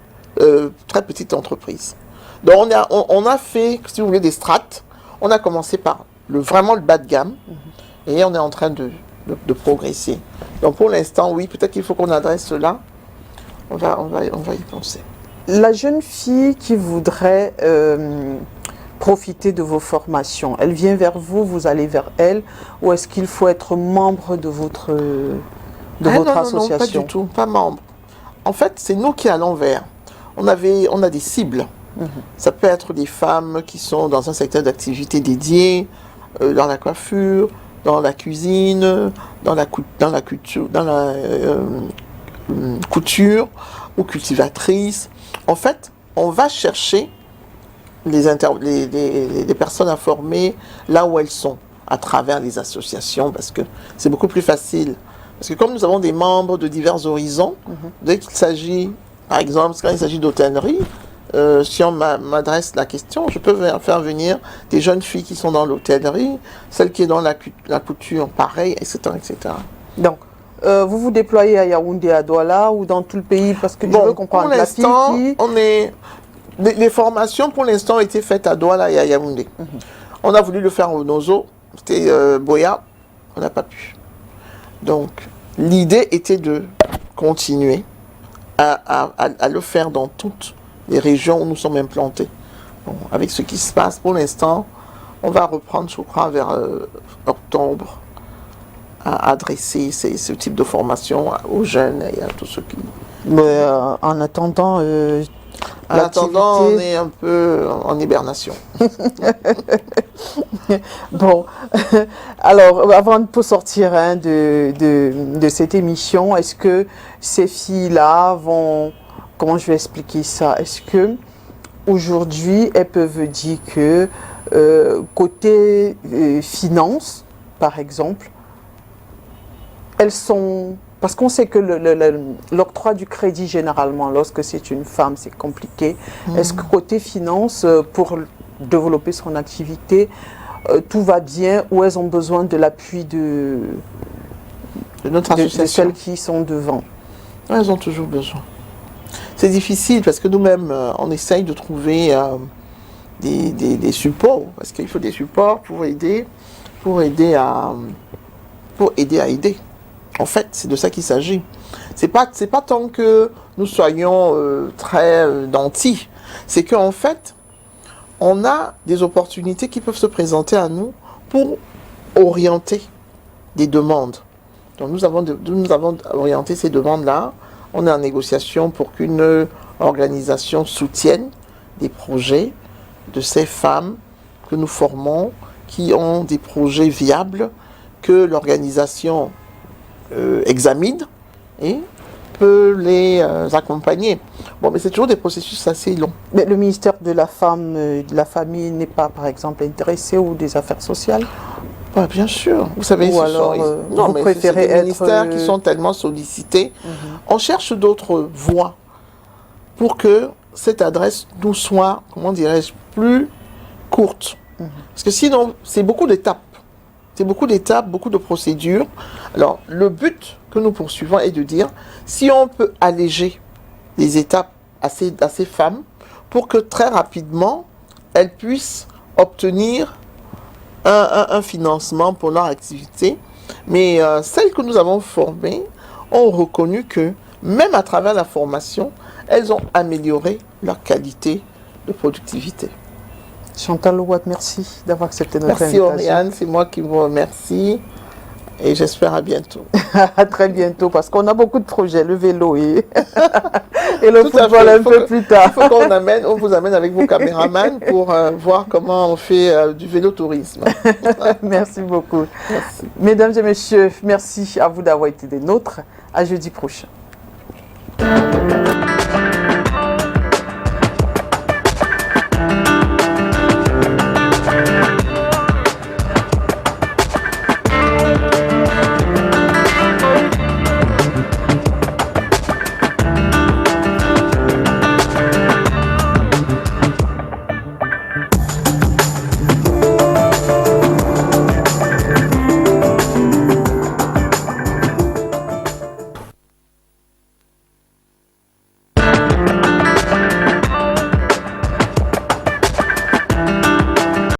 très petite entreprise. Donc on a fait, si vous voulez, des strates. On a commencé par vraiment le bas de gamme et on est en train de progresser. Donc pour l'instant, oui, peut-être qu'il faut qu'on adresse cela. On va y penser. La jeune fille qui voudrait profiter de vos formations, elle vient vers vous, vous allez vers elle, ou est-ce qu'il faut être membre de votre association? Non, pas du tout, pas membre. En fait, c'est nous qui allons vers. On a des cibles. Ça peut être des femmes qui sont dans un secteur d'activité dédié, dans la coiffure, dans la cuisine, dans la couture ou cultivatrice. En fait, on va chercher les personnes à former là où elles sont, à travers les associations, parce que c'est beaucoup plus facile. Parce que comme nous avons des membres de divers horizons, dès qu'il s'agit, par exemple, quand il s'agit d'hôtellerie, si on m'adresse la question, je peux faire venir des jeunes filles qui sont dans l'hôtellerie, celles qui sont dans la couture, pareil, etc., etc. Donc, vous vous déployez à Yaoundé, à Douala ou dans tout le pays parce que je veux comprendre. Pour l'instant, les formations pour l'instant ont été faites à Douala et à Yaoundé. On a voulu le faire au Nozo, c'était Boya, on n'a pas pu. Donc, l'idée était de continuer à le faire dans toutes les régions où nous sommes implantés. Bon, avec ce qui se passe pour l'instant, on va reprendre, je crois, vers octobre, à adresser ce type de formation aux jeunes et à tous ceux qui... Mais en attendant, on est un peu en hibernation. Bon, alors, avant de sortir de cette émission, est-ce que ces filles-là vont... Comment je vais expliquer ça? Est-ce que aujourd'hui, elles peuvent dire que côté finance, par exemple, elles sont... Parce qu'on sait que l'octroi du crédit, généralement, lorsque c'est une femme, c'est compliqué. Est-ce que côté finance, pour développer son activité, tout va bien ou elles ont besoin de l'appui de notre association, de celles qui sont devant? Elles ont toujours besoin. C'est difficile parce que nous-mêmes, on essaye de trouver des supports, parce qu'il faut des supports pour aider à aider. En fait, c'est de ça qu'il s'agit. C'est pas tant que nous soyons très nantis, c'est qu'en fait, on a des opportunités qui peuvent se présenter à nous pour orienter des demandes. Donc nous avons orienté ces demandes-là. On est en négociation pour qu'une organisation soutienne des projets de ces femmes que nous formons, qui ont des projets viables, que l'organisation examine et peut les accompagner. Bon, mais c'est toujours des processus assez longs. Mais le ministère de la Femme, de la Famille n'est pas, par exemple, intéressé ou des Affaires sociales? Bah, bien sûr. Vous savez, vous préférez être... des ministères qui sont tellement sollicités. On cherche d'autres voies pour que cette adresse nous soit, comment dirais-je, plus courte. Parce que sinon, c'est beaucoup d'étapes. C'est beaucoup d'étapes, beaucoup de procédures. Alors, le but que nous poursuivons est de dire, si on peut alléger les étapes à ces femmes, pour que très rapidement, elles puissent obtenir un financement pour leur activité. Mais celles que nous avons formées ont reconnu que, même à travers la formation, elles ont amélioré leur qualité de productivité. Chantal Louat, merci d'avoir accepté notre invitation. Merci Oriane, c'est moi qui vous remercie et j'espère à bientôt. À très bientôt, parce qu'on a beaucoup de projets, le vélo et le football un peu plus tard. Il faut qu'on vous amène avec vos caméramans pour voir comment on fait du vélo-tourisme. Merci beaucoup. Merci. Mesdames et messieurs, merci à vous d'avoir été des nôtres. À jeudi prochain.